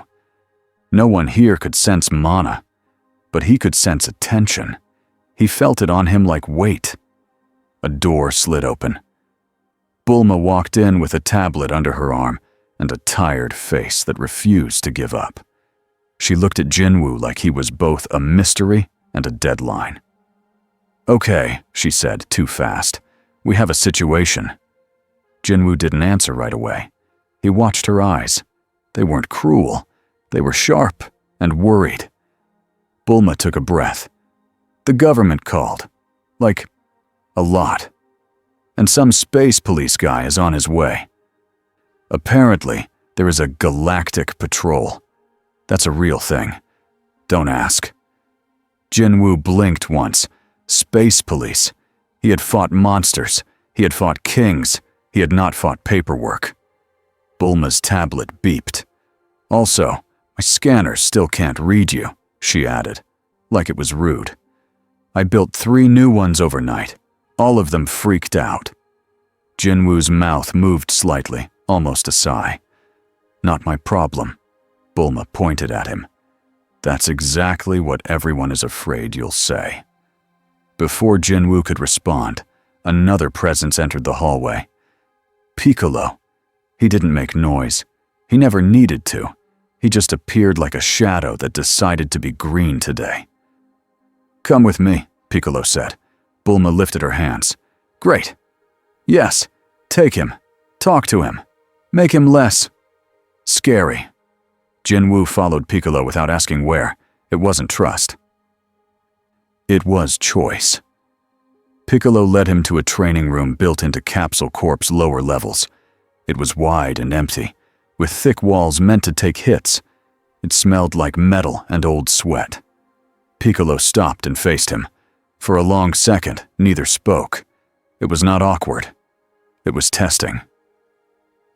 Speaker 1: No one here could sense mana, but he could sense attention. He felt it on him like weight. A door slid open. Bulma walked in with a tablet under her arm and a tired face that refused to give up. She looked at Jin-Woo like he was both a mystery and a deadline. "Okay," she said, too fast. "We have a situation." Jin-Woo didn't answer right away. He watched her eyes. They weren't cruel. They were sharp and worried. Bulma took a breath. "The government called. Like, a lot. And some space police guy is on his way. Apparently, there is a galactic patrol. That's a real thing. Don't ask." Jin-Woo blinked once. Space police. He had fought monsters. He had fought kings. He had not fought paperwork. Bulma's tablet beeped. "Also, my scanner still can't read you," she added, like it was rude. "I built 3 new ones overnight. All of them freaked out." Jin-Woo's mouth moved slightly, almost a sigh. "Not my problem." Bulma pointed at him. "That's exactly what everyone is afraid you'll say." Before Jin-Woo could respond, another presence entered the hallway. Piccolo. He didn't make noise. He never needed to. He just appeared like a shadow that decided to be green today. "Come with me," Piccolo said. Bulma lifted her hands. "Great. Yes, take him. Talk to him. Make him less scary." Jin-Woo followed Piccolo without asking where. It wasn't trust. It was choice. Piccolo led him to a training room built into Capsule Corp's lower levels. It was wide and empty, with thick walls meant to take hits. It smelled like metal and old sweat. Piccolo stopped and faced him. For a long second, neither spoke. It was not awkward. It was testing.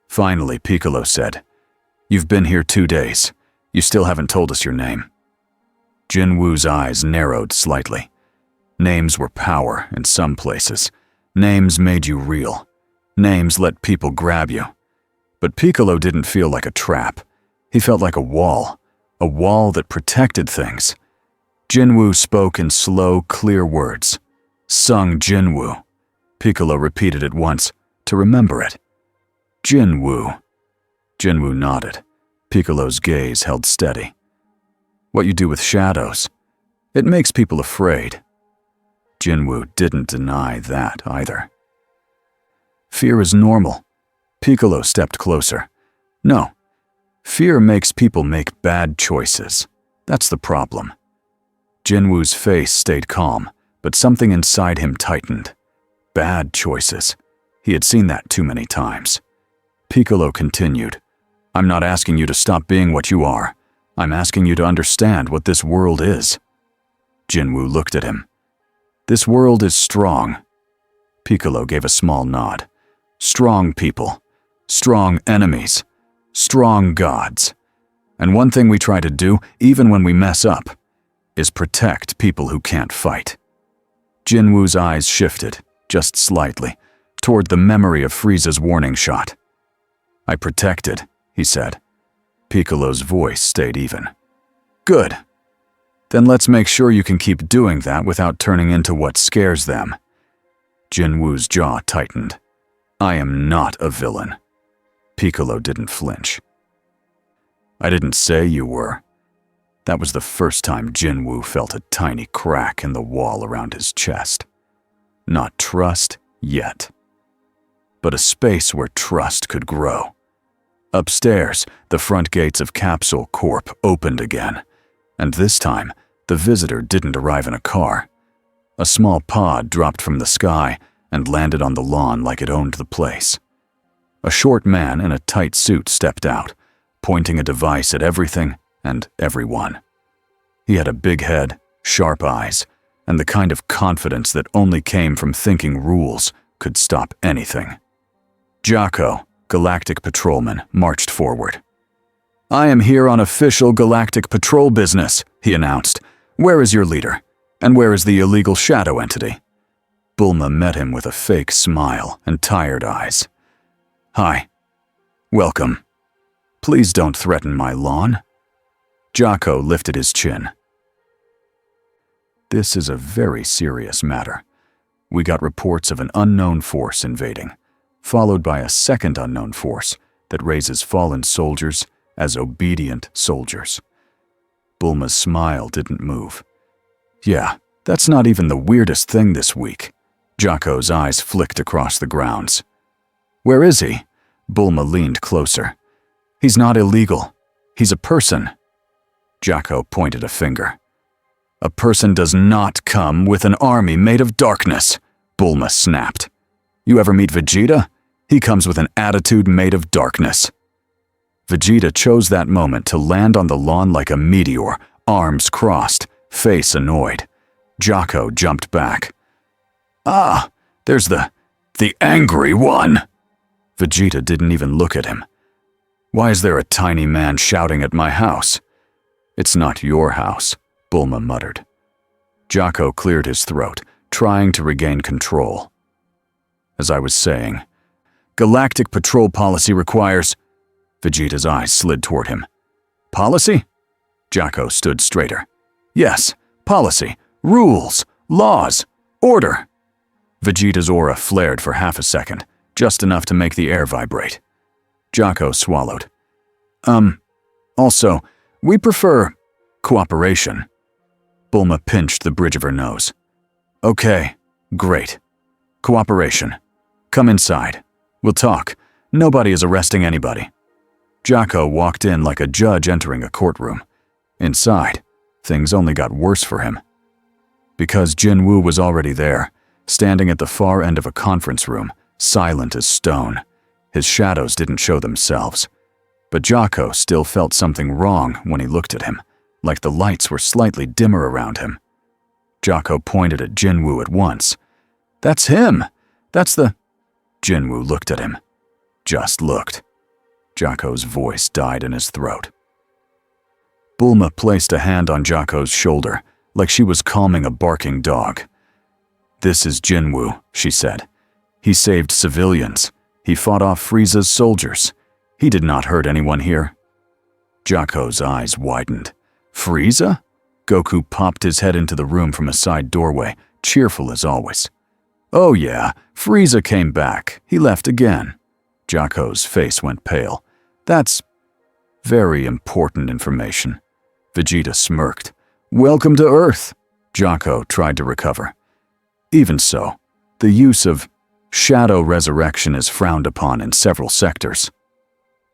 Speaker 1: Finally, Piccolo said, "You've been here 2 days. You still haven't told us your name." Jin-Woo's eyes narrowed slightly. Names were power in some places. Names made you real. Names let people grab you. But Piccolo didn't feel like a trap. He felt like a wall that protected things. Jin-Woo spoke in slow, clear words. "Sung Jin-Woo." Piccolo repeated it once, to remember it. "Jin-Woo." Jin-Woo nodded. Piccolo's gaze held steady. "What you do with shadows, it makes people afraid." Jin-Woo didn't deny that either. "Fear is normal." Piccolo stepped closer. "No, fear makes people make bad choices. That's the problem." Jin-Woo's face stayed calm, but something inside him tightened. Bad choices. He had seen that too many times. Piccolo continued, "I'm not asking you to stop being what you are. I'm asking you to understand what this world is." Jin-Woo looked at him. "This world is strong." Piccolo gave a small nod. "Strong people. Strong enemies. Strong gods. And one thing we try to do, even when we mess up, is protect people who can't fight." Jin-Woo's eyes shifted, just slightly, toward the memory of Frieza's warning shot. "I protected," he said. Piccolo's voice stayed even. "Good. Then let's make sure you can keep doing that without turning into what scares them." Jin-Woo's jaw tightened. "I am not a villain." Piccolo didn't flinch. "I didn't say you were." That was the first time Jin-Woo felt a tiny crack in the wall around his chest. Not trust yet, but a space where trust could grow. Upstairs, the front gates of Capsule Corp opened again, and this time, the visitor didn't arrive in a car. A small pod dropped from the sky and landed on the lawn like it owned the place. A short man in a tight suit stepped out, pointing a device at everything and everyone. He had a big head, sharp eyes, and the kind of confidence that only came from thinking rules could stop anything. Jocko, Galactic Patrolman, marched forward. "I am here on official Galactic Patrol business," he announced. "Where is your leader? And where is the illegal shadow entity?" Bulma met him with a fake smile and tired eyes. "Hi. Welcome. Please don't threaten my lawn." Jocko lifted his chin. "This is a very serious matter. We got reports of an unknown force invading, followed by a second unknown force that raises fallen soldiers as obedient soldiers." Bulma's smile didn't move. "Yeah, that's not even the weirdest thing this week." Jocko's eyes flicked across the grounds. "Where is he?" Bulma leaned closer. "He's not illegal. He's a person." Jocko pointed a finger. "A person does not come with an army made of darkness," Bulma snapped. "You ever meet Vegeta? He comes with an attitude made of darkness." Vegeta chose that moment to land on the lawn like a meteor, arms crossed, face annoyed. Jocko jumped back. "Ah, there's the angry one." Vegeta didn't even look at him. "Why is there a tiny man shouting at my house?" "It's not your house," Bulma muttered. Jocko cleared his throat, trying to regain control. "As I was saying, Galactic Patrol policy requires—" Vegeta's eyes slid toward him. "Policy?" Jocko stood straighter. "Yes, policy, rules, laws, order." Vegeta's aura flared for half a second, just enough to make the air vibrate. Jocko swallowed. Also, we prefer cooperation." Bulma pinched the bridge of her nose. "Okay, great. Cooperation. Come inside. We'll talk. Nobody is arresting anybody." Jocko walked in like a judge entering a courtroom. Inside, things only got worse for him. Because Jin Wu was already there, standing at the far end of a conference room, silent as stone. His shadows didn't show themselves. But Jocko still felt something wrong when he looked at him, like the lights were slightly dimmer around him. Jocko pointed at Jin Wu at once. "That's him! That's the—" Jin Wu looked at him. Just looked. Jocko's voice died in his throat. Bulma placed a hand on Jocko's shoulder, like she was calming a barking dog. "This is Jin Wu," she said. "He saved civilians. He fought off Frieza's soldiers. He did not hurt anyone here." Jocko's eyes widened. "Frieza?" Goku popped his head into the room from a side doorway, cheerful as always. "Oh yeah, Frieza came back. He left again." Jocko's face went pale. "That's very important information." Vegeta smirked. "Welcome to Earth." Jocko tried to recover. "Even so, the use of shadow resurrection is frowned upon in several sectors."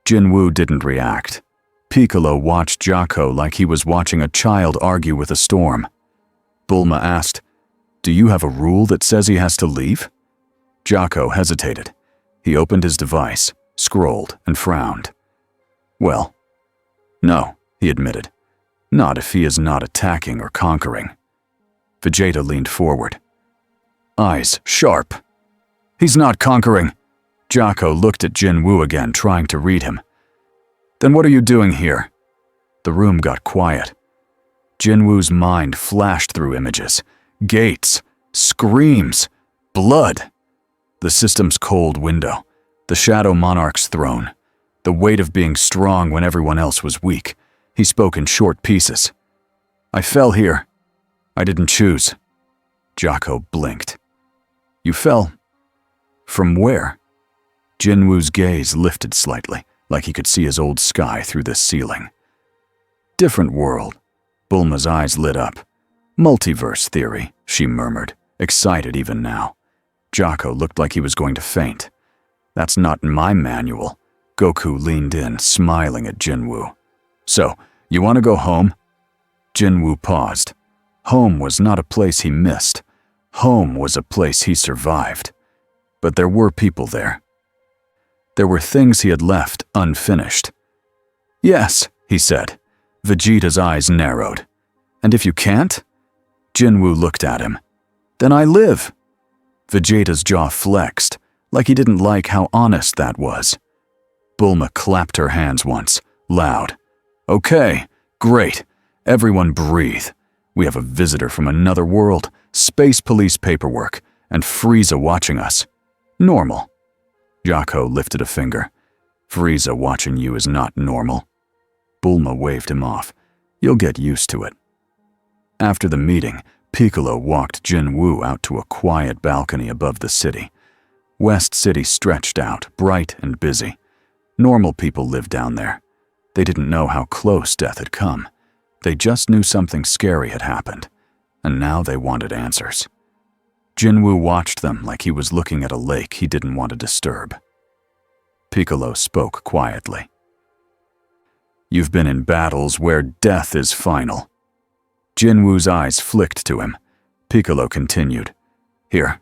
Speaker 1: Jin Wu didn't react. Piccolo watched Jocko like he was watching a child argue with a storm. Bulma asked, "Do you have a rule that says he has to leave?" Jocko hesitated. He opened his device, scrolled, and frowned. "Well, no," he admitted. "Not if he is not attacking or conquering." Vegeta leaned forward. Eyes sharp. "He's not conquering." Jocko looked at Jin Wu again, trying to read him. "Then what are you doing here?" The room got quiet. Jin Wu's mind flashed through images. Gates, screams, blood. The system's cold window, the Shadow Monarch's throne, the weight of being strong when everyone else was weak. He spoke in short pieces. "I fell here. I didn't choose." Jocko blinked. "You fell? From where?" Jin Wu's gaze lifted slightly, like he could see his old sky through this ceiling. "Different world." Bulma's eyes lit up. "Multiverse theory," she murmured, excited even now. Jocko looked like he was going to faint. "That's not in my manual." Goku leaned in, smiling at Jin Wu. "So, you want to go home?" Jin Wu paused. Home was not a place he missed. Home was a place he survived. But there were people there. There were things he had left unfinished. "Yes," he said. Vegeta's eyes narrowed. "And if you can't?" Jin Wu looked at him. "Then I live." Vegeta's jaw flexed. like he didn't like how honest that was. Bulma clapped her hands once, loud. "Okay, great. Everyone breathe. We have a visitor from another world, space police paperwork, and Frieza watching us. Normal." Jaco lifted a finger. "Frieza watching you is not normal." Bulma waved him off. "You'll get used to it." After the meeting, Piccolo walked Jin-Woo out to a quiet balcony above the city. West City stretched out, bright and busy. Normal people lived down there. They didn't know how close death had come. They just knew something scary had happened, and now they wanted answers. Jin-Woo watched them like he was looking at a lake he didn't want to disturb. Piccolo spoke quietly. "You've been in battles where death is final." Jin-Woo's eyes flicked to him. Piccolo continued. "Here,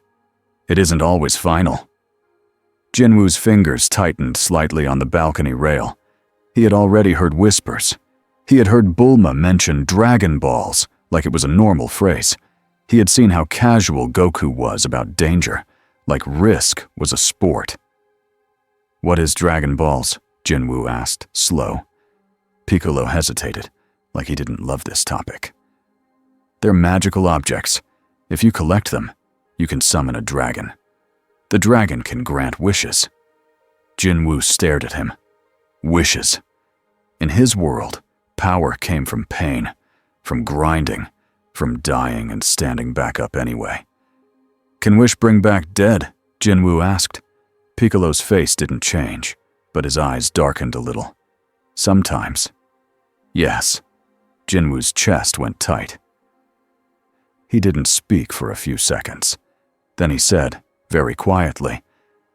Speaker 1: it isn't always final." Jin-Woo's fingers tightened slightly on the balcony rail. He had already heard whispers. He had heard Bulma mention Dragon Balls like it was a normal phrase. He had seen how casual Goku was about danger, like risk was a sport. "What is Dragon Balls?" Jin-Woo asked, slow. Piccolo hesitated, like he didn't love this topic. "They're magical objects. If you collect them, you can summon a dragon. The dragon can grant wishes." Jin-Woo stared at him. Wishes. In his world, power came from pain, from grinding, from dying and standing back up anyway. "Can wish bring back dead?" Jin-Woo asked. Piccolo's face didn't change, but his eyes darkened a little. "Sometimes." "Yes." Jin-Woo's chest went tight. He didn't speak for a few seconds. Then he said, very quietly,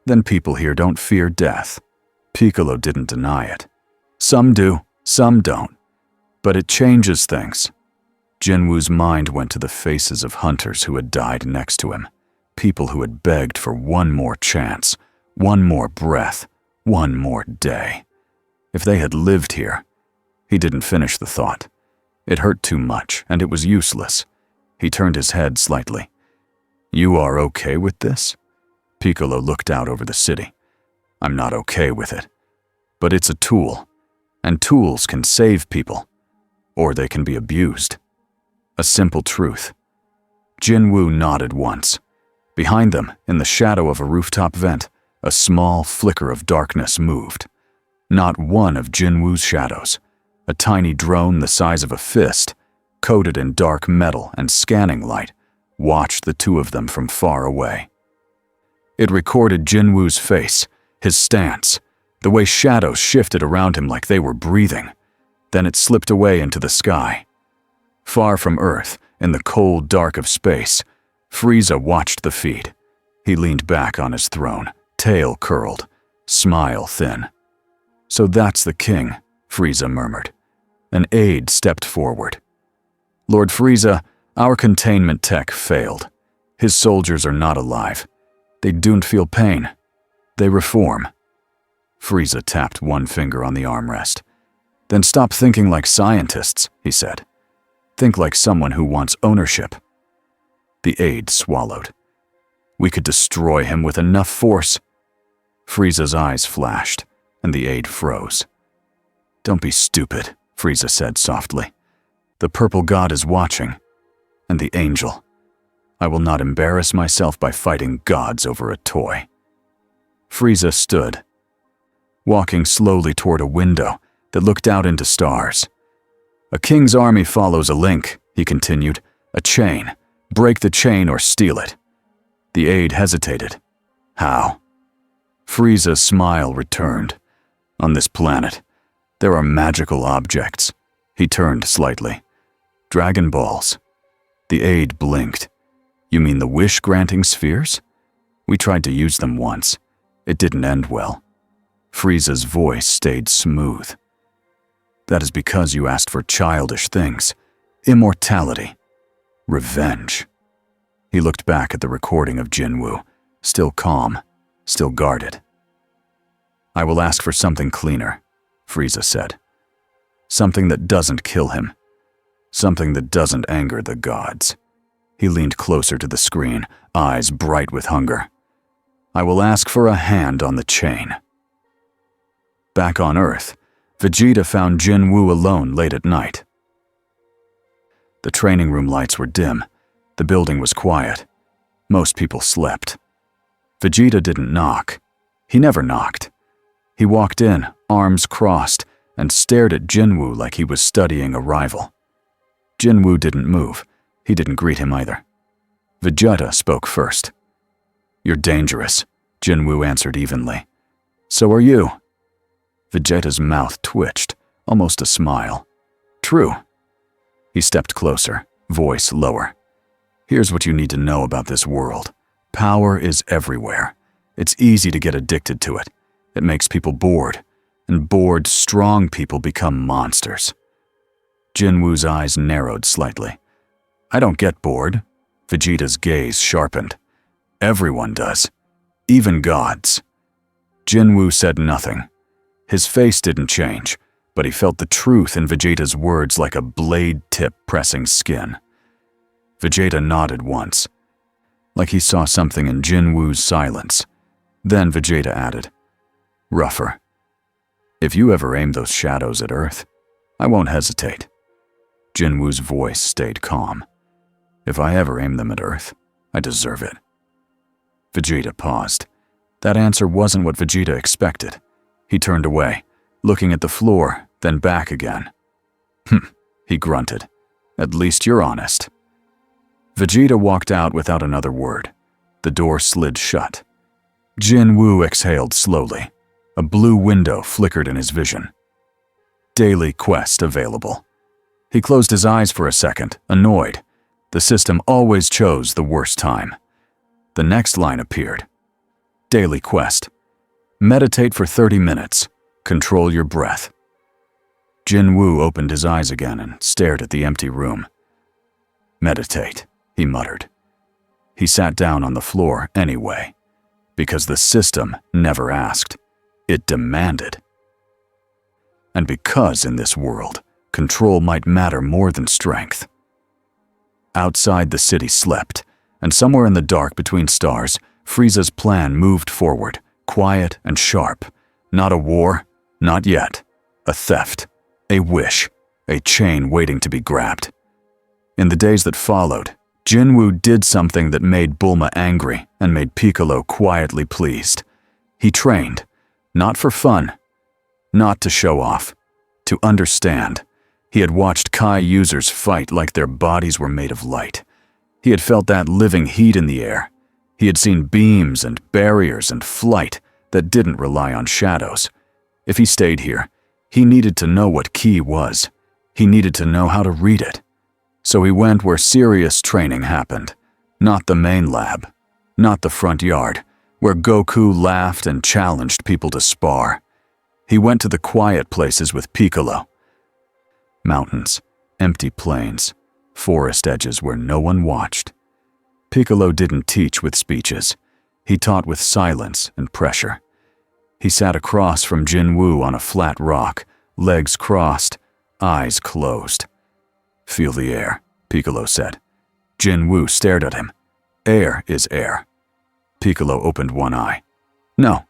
Speaker 1: "Then people here don't fear death." Piccolo didn't deny it. "Some do, some don't. But it changes things." Jin-Woo's mind went to the faces of hunters who had died next to him, people who had begged for one more chance, one more breath, one more day. If they had lived here. He didn't finish the thought. It hurt too much, and it was useless. He turned his head slightly. "You are okay with this?" Piccolo looked out over the city. "I'm not okay with it. But it's a tool, and tools can save people, or they can be abused. A simple truth." Jin-Woo nodded once. Behind them, in the shadow of a rooftop vent, a small flicker of darkness moved. Not one of Jin-Woo's shadows. A tiny drone the size of a fist, coated in dark metal and scanning light, watched the two of them from far away. It recorded Jin-Woo's face, his stance, the way shadows shifted around him like they were breathing. Then it slipped away into the sky. Far from Earth, in the cold dark of space, Frieza watched the feed. He leaned back on his throne, tail curled, smile thin. "So that's the king," Frieza murmured. An aide stepped forward. "Lord Frieza, our containment tech failed. His soldiers are not alive. They don't feel pain. They reform." Frieza tapped one finger on the armrest. "Then stop thinking like scientists," he said. "Think like someone who wants ownership." The aide swallowed. "We could destroy him with enough force." Frieza's eyes flashed, and the aide froze. "Don't be stupid," Frieza said softly. "The purple god is watching, and the angel. I will not embarrass myself by fighting gods over a toy." Frieza stood, walking slowly toward a window that looked out into stars. "A king's army follows a link," he continued. "A chain. Break the chain or steal it." The aide hesitated. "How?" Frieza's smile returned. "On this planet, there are magical objects." He turned slightly. "Dragon balls." The aide blinked. "You mean the wish-granting spheres? We tried to use them once. It didn't end well." Frieza's voice stayed smooth. "That is because you asked for childish things. Immortality. Revenge." He looked back at the recording of Jin-Woo, still calm, still guarded. "I will ask for something cleaner," Frieza said. "Something that doesn't kill him. Something that doesn't anger the gods." He leaned closer to the screen, eyes bright with hunger. I will ask for a hand on the chain." Back on Earth, Vegeta found Jin Wu alone late at night. The training room lights were dim. The building was quiet. Most people slept. Vegeta didn't knock. He never knocked. He walked in, arms crossed, and stared at Jin Wu like he was studying a rival. Jin Wu didn't move. He didn't greet him either. Vegeta spoke first. "You're dangerous," Jin Wu answered evenly. "So are you." Vegeta's mouth twitched, almost a smile. "True." He stepped closer, voice lower. "Here's what you need to know about this world. Power is everywhere. It's easy to get addicted to it. It makes people bored, and bored, strong people become monsters." Jin Wu's eyes narrowed slightly. "I don't get bored." Vegeta's gaze sharpened. "Everyone does. Even gods." Jin Wu said nothing. His face didn't change, but he felt the truth in Vegeta's words like a blade tip pressing skin. Vegeta nodded once, like he saw something in Jin Wu's silence. Then Vegeta added, "Rougher. If you ever aim those shadows at Earth, I won't hesitate." Jin Wu's voice stayed calm. "If I ever aim them at Earth, I deserve it." Vegeta paused. That answer wasn't what Vegeta expected. He turned away, looking at the floor, then back again. He grunted. "At least you're honest." Vegeta walked out without another word. The door slid shut. Jin Wu exhaled slowly. A blue window flickered in his vision. Daily quest available. He closed his eyes for a second, annoyed. The system always chose the worst time. The next line appeared. Daily quest. Meditate for 30 minutes. Control your breath. Jin Wu opened his eyes again and stared at the empty room. "Meditate," he muttered. He sat down on the floor anyway, because the system never asked. It demanded. And because in this world, control might matter more than strength. Outside, the city slept, and somewhere in the dark between stars, Frieza's plan moved forward, quiet and sharp. Not a war, not yet. A theft, a wish, a chain waiting to be grabbed. In the days that followed, Jin Wu did something that made Bulma angry and made Piccolo quietly pleased. He trained, not for fun, not to show off, to understand. He had watched Kai users fight like their bodies were made of light. He had felt that living heat in the air. He had seen beams and barriers and flight that didn't rely on shadows. If he stayed here, he needed to know what Ki was. He needed to know how to read it. So he went where serious training happened. Not the main lab, not the front yard, where Goku laughed and challenged people to spar. He went to the quiet places with Piccolo. Mountains, empty plains, forest edges where no one watched. Piccolo didn't teach with speeches. He taught with silence and pressure. He sat across from Jin Wu on a flat rock, legs crossed, eyes closed. "Feel the air," Piccolo said. Jin Wu stared at him. "Air is air." Piccolo opened one eye. "No,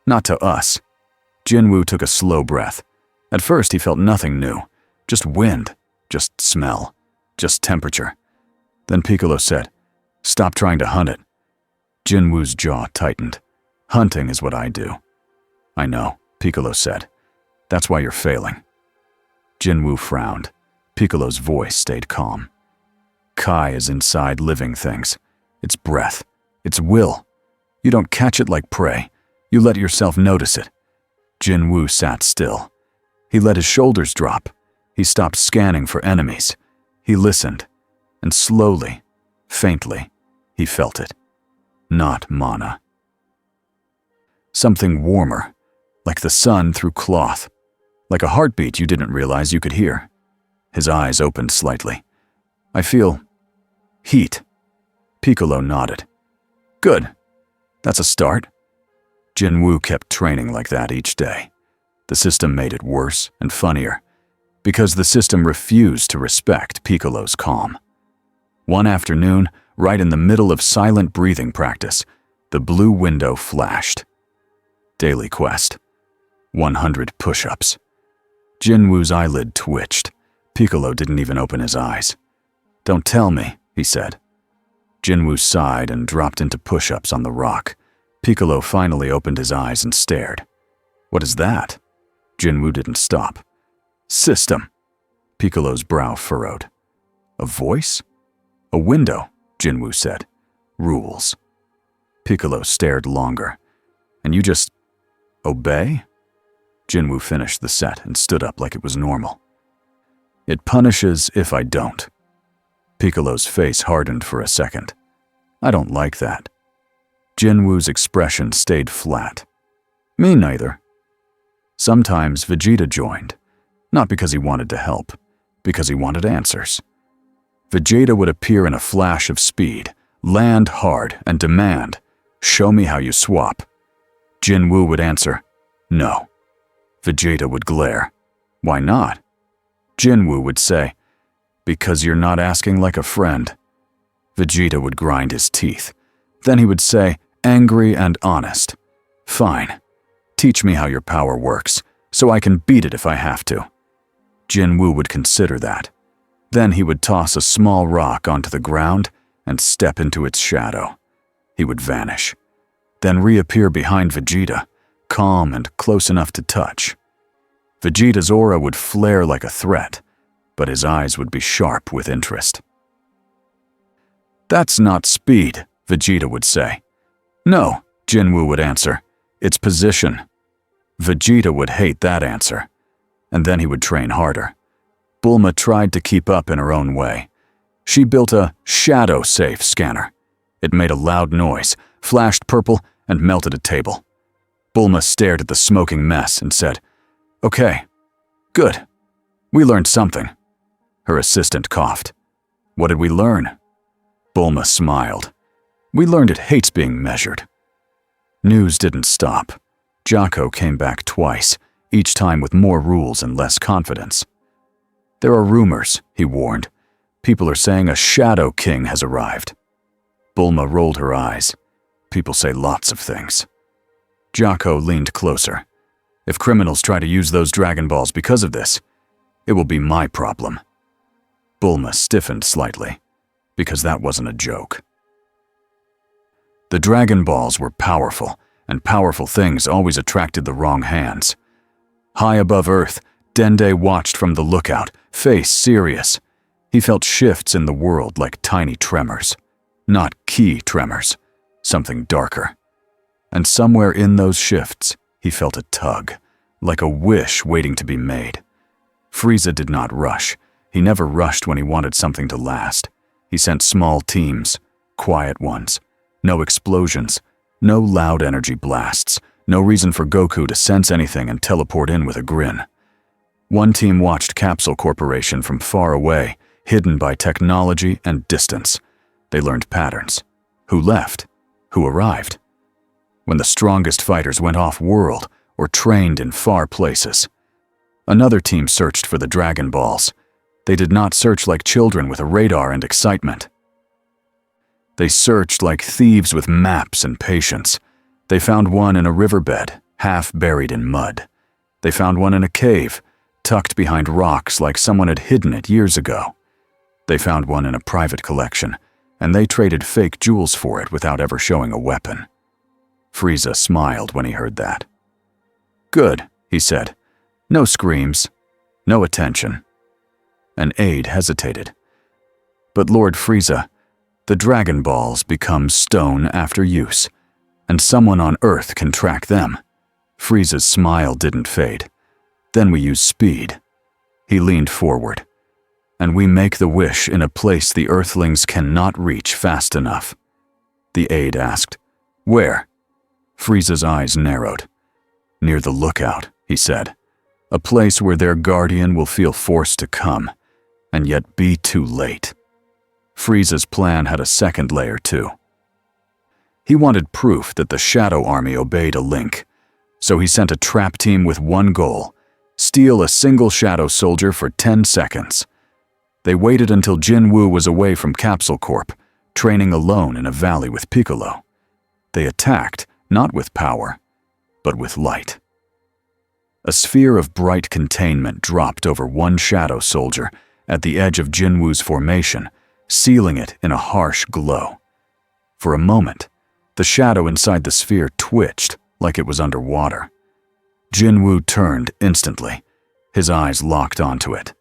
Speaker 1: not to us." Jin Wu took a slow breath. At first he felt nothing new. Just wind, just smell, just temperature. Then Piccolo said, "Stop trying to hunt it." Jin Wu's jaw tightened. "Hunting is what I do." "I know," Piccolo said. "That's why you're failing." Jin Wu frowned. Piccolo's voice stayed calm. Kai is inside living things. It's breath. It's will. You don't catch it like prey. You let yourself notice it. Jin Wu sat still. He let his shoulders drop. He stopped scanning for enemies. He listened, and slowly, faintly, he felt it. Not mana. Something warmer, like the sun through cloth, like a heartbeat you didn't realize you could hear. His eyes opened slightly. "I feel heat." Piccolo nodded. "Good. That's a start." Jin Wu kept training like that each day. The system made it worse and funnier, because the system refused to respect Piccolo's calm. One afternoon, right in the middle of silent breathing practice, The blue window flashed. Daily quest. 100 push-ups. Jin-Woo's eyelid twitched. Piccolo didn't even open his eyes. "Don't tell me," he said. Jin-Woo sighed and dropped into push-ups on the rock. Piccolo finally opened his eyes and stared. "What is that?" Jin-Woo didn't stop. "System." Piccolo's brow furrowed. "A voice?" "A window," Jin-Woo said. "Rules." Piccolo stared longer. "And you just obey?" Jin-Woo finished the set and stood up like it was normal. "It punishes if I don't." Piccolo's face hardened for a second. "I don't like that." Jin-Woo's expression stayed flat. "Me neither." Sometimes Vegeta joined, not because he wanted to help, because he wanted answers. Vegeta would appear in a flash of speed, land hard, and demand, "Show me how you swap." Jin-Woo would answer, "No." Vegeta would glare, "Why not?" Jin-Woo would say, "Because you're not asking like a friend." Vegeta would grind his teeth. Then he would say, angry and honest, "Fine. Teach me how your power works, so I can beat it if I have to." Jin-Woo would consider that. Then he would toss a small rock onto the ground and step into its shadow. He would vanish, then reappear behind Vegeta, calm and close enough to touch. Vegeta's aura would flare like a threat, but his eyes would be sharp with interest. "That's not speed," Vegeta would say. "No," Jin-Woo would answer, "it's position." Vegeta would hate that answer, and then he would train harder. Bulma tried to keep up in her own way. She built a shadow-safe scanner. It made a loud noise, flashed purple, and melted a table. Bulma stared at the smoking mess and said, "Okay, good. We learned something." Her assistant coughed. "What did we learn?" Bulma smiled. "We learned it hates being measured." News didn't stop. Jocko came back twice, each time with more rules and less confidence. "There are rumors," he warned. "People are saying a Shadow King has arrived." Bulma rolled her eyes. "People say lots of things." Jocko leaned closer. "If criminals try to use those Dragon Balls because of this, it will be my problem." Bulma stiffened slightly, because that wasn't a joke. The Dragon Balls were powerful, and powerful things always attracted the wrong hands. High above Earth, Dende watched from the lookout, face serious. He felt shifts in the world like tiny tremors. Not key tremors, something darker. And somewhere in those shifts, he felt a tug, like a wish waiting to be made. Frieza did not rush. He never rushed when he wanted something to last. He sent small teams, quiet ones. No explosions, no loud energy blasts, no reason for Goku to sense anything and teleport in with a grin. One team watched Capsule Corporation from far away, hidden by technology and distance. They learned patterns. Who left? Who arrived? When the strongest fighters went off-world or trained in far places. Another team searched for the Dragon Balls. They did not search like children with a radar and excitement. They searched like thieves with maps and patience. They found one in a riverbed, half buried in mud. They found one in a cave, tucked behind rocks like someone had hidden it years ago. They found one in a private collection, and they traded fake jewels for it without ever showing a weapon. Frieza smiled when he heard that. "Good," he said. "No screams, no attention." An aide hesitated. "But Lord Frieza, the Dragon Balls become stone after use, and someone on Earth can track them." Frieza's smile didn't fade. "Then we use speed." He leaned forward. "And we make the wish in a place the Earthlings cannot reach fast enough." The aide asked, "Where?" Frieza's eyes narrowed. "Near the lookout," he said. "A place where their guardian will feel forced to come, and yet be too late." Frieza's plan had a second layer too. He wanted proof that the Shadow Army obeyed a link, so he sent a trap team with one goal: steal a single Shadow soldier for 10 seconds. They waited until Jin Wu was away from Capsule Corp, training alone in a valley with Piccolo. They attacked, not with power, but with light. A sphere of bright containment dropped over one shadow soldier at the edge of Jin-Woo's formation, sealing it in a harsh glow. For a moment, the shadow inside the sphere twitched like it was underwater. Jin-Woo turned instantly, his eyes locked onto it.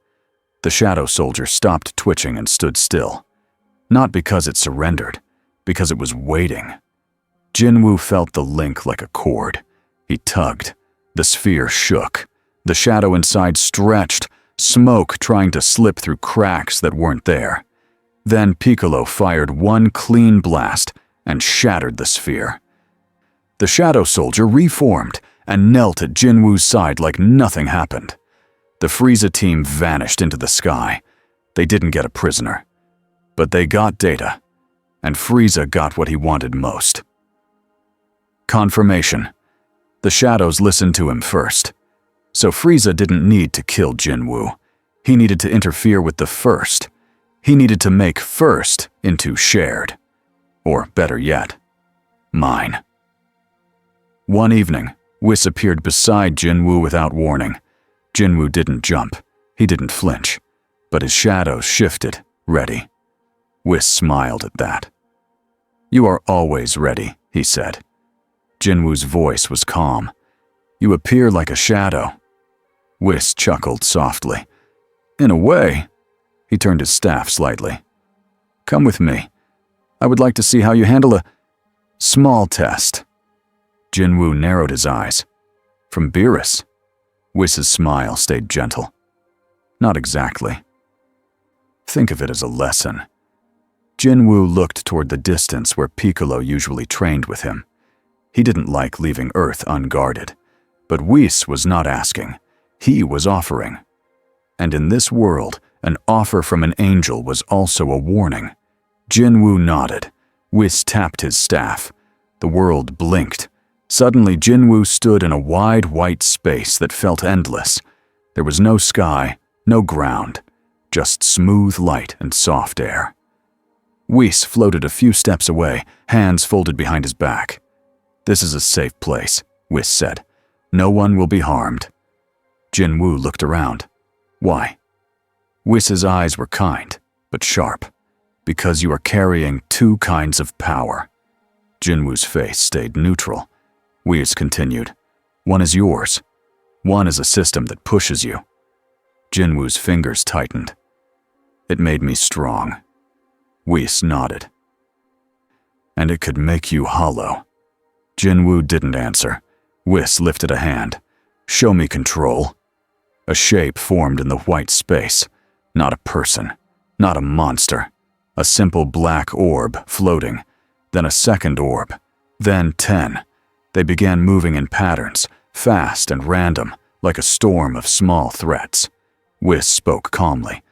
Speaker 1: The shadow soldier stopped twitching and stood still. Not because it surrendered, because it was waiting. Jin-Woo felt the link like a cord. He tugged. The sphere shook. The shadow inside stretched, smoke trying to slip through cracks that weren't there. Then Piccolo fired one clean blast and shattered the sphere. The shadow soldier reformed and knelt at Jin-Woo's side like nothing happened. The Frieza team vanished into the sky. They didn't get a prisoner. But they got data, and Frieza got what he wanted most. Confirmation. The shadows listened to him first. So Frieza didn't need to kill Jin-Woo. He needed to interfere with the first. He needed to make first into shared. Or better yet, mine. One evening, Whis appeared beside Jin-Woo without warning. Jin-Woo didn't jump. He didn't flinch. But his shadows shifted, ready. Whis smiled at that. "You are always ready," he said. Jin-Woo's voice was calm. "You appear like a shadow." Whis chuckled softly. "In a way." He turned his staff slightly. "Come with me. I would like to see how you handle a small test." Jin-Woo narrowed his eyes. "From Beerus?" Whis' smile stayed gentle. "Not exactly." "Think of it as a lesson." Jin-Woo looked toward the distance where Piccolo usually trained with him. He didn't like leaving Earth unguarded. But Whis was not asking. He was offering. And in this world, an offer from an angel was also a warning. Jin-Woo nodded. Whis tapped his staff. The world blinked. Suddenly, Jin-Woo stood in a wide white space that felt endless. There was no sky, no ground, just smooth light and soft air. Whis floated a few steps away, hands folded behind his back. "This is a safe place," Whis said. "No one will be harmed." Jin-Woo looked around. "Why?" Whis' eyes were kind, but sharp. "Because you are carrying two kinds of power." Jin-Woo's face stayed neutral. Whis continued. "One is yours. One is a system that pushes you." Jin-Woo's fingers tightened. "It made me strong." Whis nodded. "And it could make you hollow." Jin-Woo didn't answer. Whis lifted a hand. "Show me control." A shape formed in the white space. Not a person, not a monster. A simple black orb floating. Then a second orb. Then 10. They began moving in patterns, fast and random, like a storm of small threats. Whis spoke calmly.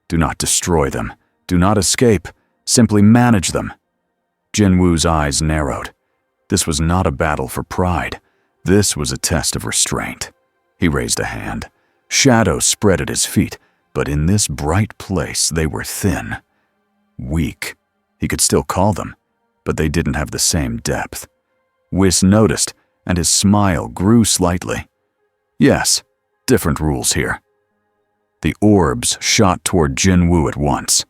Speaker 1: "Do not destroy them. Do not escape. Simply manage them." Jin-Woo's eyes narrowed. This was not a battle for pride. This was a test of restraint. He raised a hand. Shadows spread at his feet, but in this bright place they were thin. Weak. He could still call them, but they didn't have the same depth. Whis noticed, and his smile grew slightly. "Yes, different rules here." The orbs shot toward Jin-Woo at once.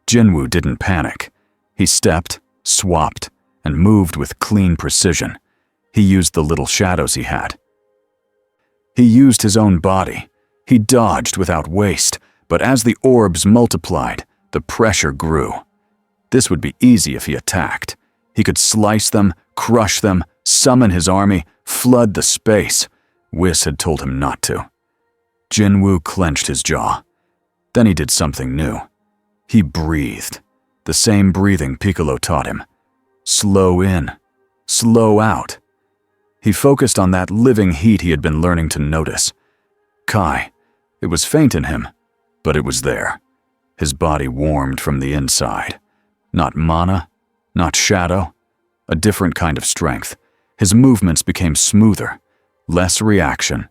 Speaker 1: Jin-Woo didn't panic. He stepped, swapped, and moved with clean precision. He used the little shadows he had. He used his own body. He dodged without waste, but as the orbs multiplied, the pressure grew. This would be easy if he attacked. He could slice them, crush them, summon his army, flood the space. Whis had told him not to. Jin-Woo clenched his jaw. Then he did something new. He breathed. The same breathing Piccolo taught him. Slow in, slow out. He focused on that living heat he had been learning to notice. Kai. It was faint in him, but it was there. His body warmed from the inside. Not mana, not shadow, a different kind of strength. His movements became smoother, less reaction,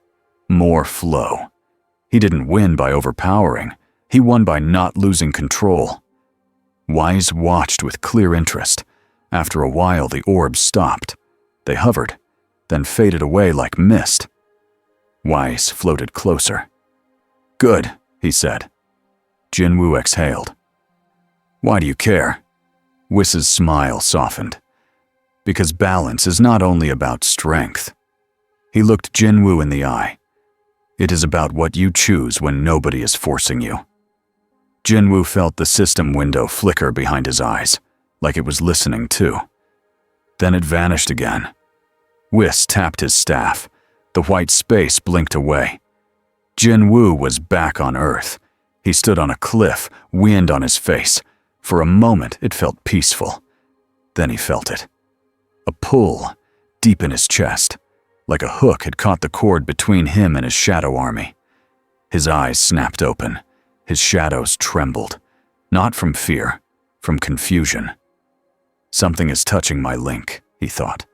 Speaker 1: more flow. He didn't win by overpowering. He won by not losing control. Wise watched with clear interest, After a while, the orbs stopped. They hovered, then faded away like mist. Weiss floated closer. "Good," he said. Jin-Woo exhaled. "Why do you care?" Wiss's smile softened. "Because balance is not only about strength." He looked Jin-Woo in the eye. "It is about what you choose when nobody is forcing you." Jin-Woo felt the system window flicker behind his eyes, like it was listening too. Then it vanished again. Wiss tapped his staff. The white space blinked away. Jin-Woo was back on Earth. He stood on a cliff, wind on his face. For a moment, it felt peaceful. Then he felt it. A pull, deep in his chest, like a hook had caught the cord between him and his shadow army. His eyes snapped open. His shadows trembled. Not from fear, from confusion. "Something is touching my link," he thought.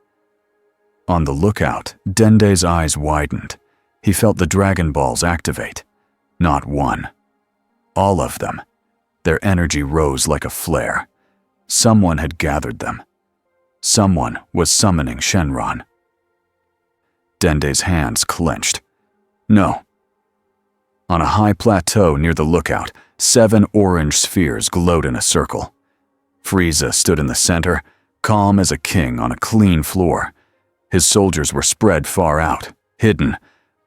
Speaker 1: On the lookout, Dende's eyes widened. He felt the Dragon Balls activate. Not one. All of them. Their energy rose like a flare. Someone had gathered them. Someone was summoning Shenron. Dende's hands clenched. "No." On a high plateau near the lookout, 7 orange spheres glowed in a circle. Frieza stood in the center, calm as a king on a clean floor. His soldiers were spread far out, hidden,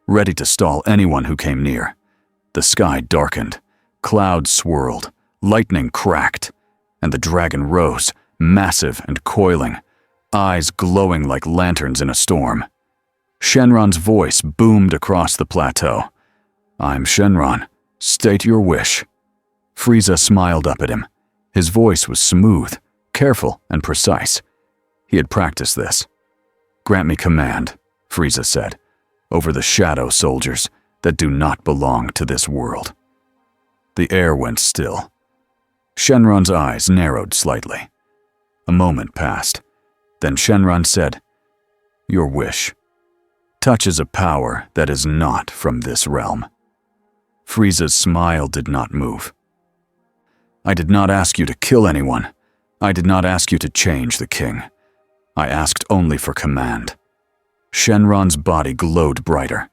Speaker 1: ready to stall anyone who came near. The sky darkened, clouds swirled, lightning cracked, and the dragon rose, massive and coiling, eyes glowing like lanterns in a storm. Shenron's voice boomed across the plateau. "I'm Shenron. State your wish." Frieza smiled up at him. His voice was smooth, careful, and precise. He had practiced this. "Grant me command," Frieza said, "over the shadow soldiers that do not belong to this world." The air went still. Shenron's eyes narrowed slightly. A moment passed. Then Shenron said, "Your wish touches a power that is not from this realm." Frieza's smile did not move. "I did not ask you to kill anyone. I did not ask you to change the king. I asked only for command." Shenron's body glowed brighter.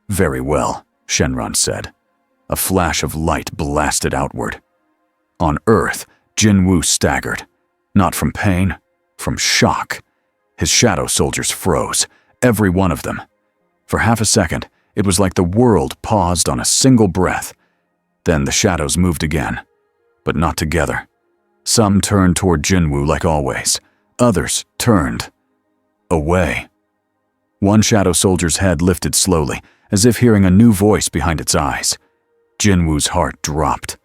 Speaker 1: "Very well," Shenron said. A flash of light blasted outward. On Earth, Jin-Woo staggered. Not from pain, from shock. His shadow soldiers froze, every one of them. For half a second, it was like the world paused on a single breath. Then the shadows moved again, but not together. Some turned toward Jin-Woo like always. Others turned away. One shadow soldier's head lifted slowly, as if hearing a new voice behind its eyes. Jin-Woo's heart dropped.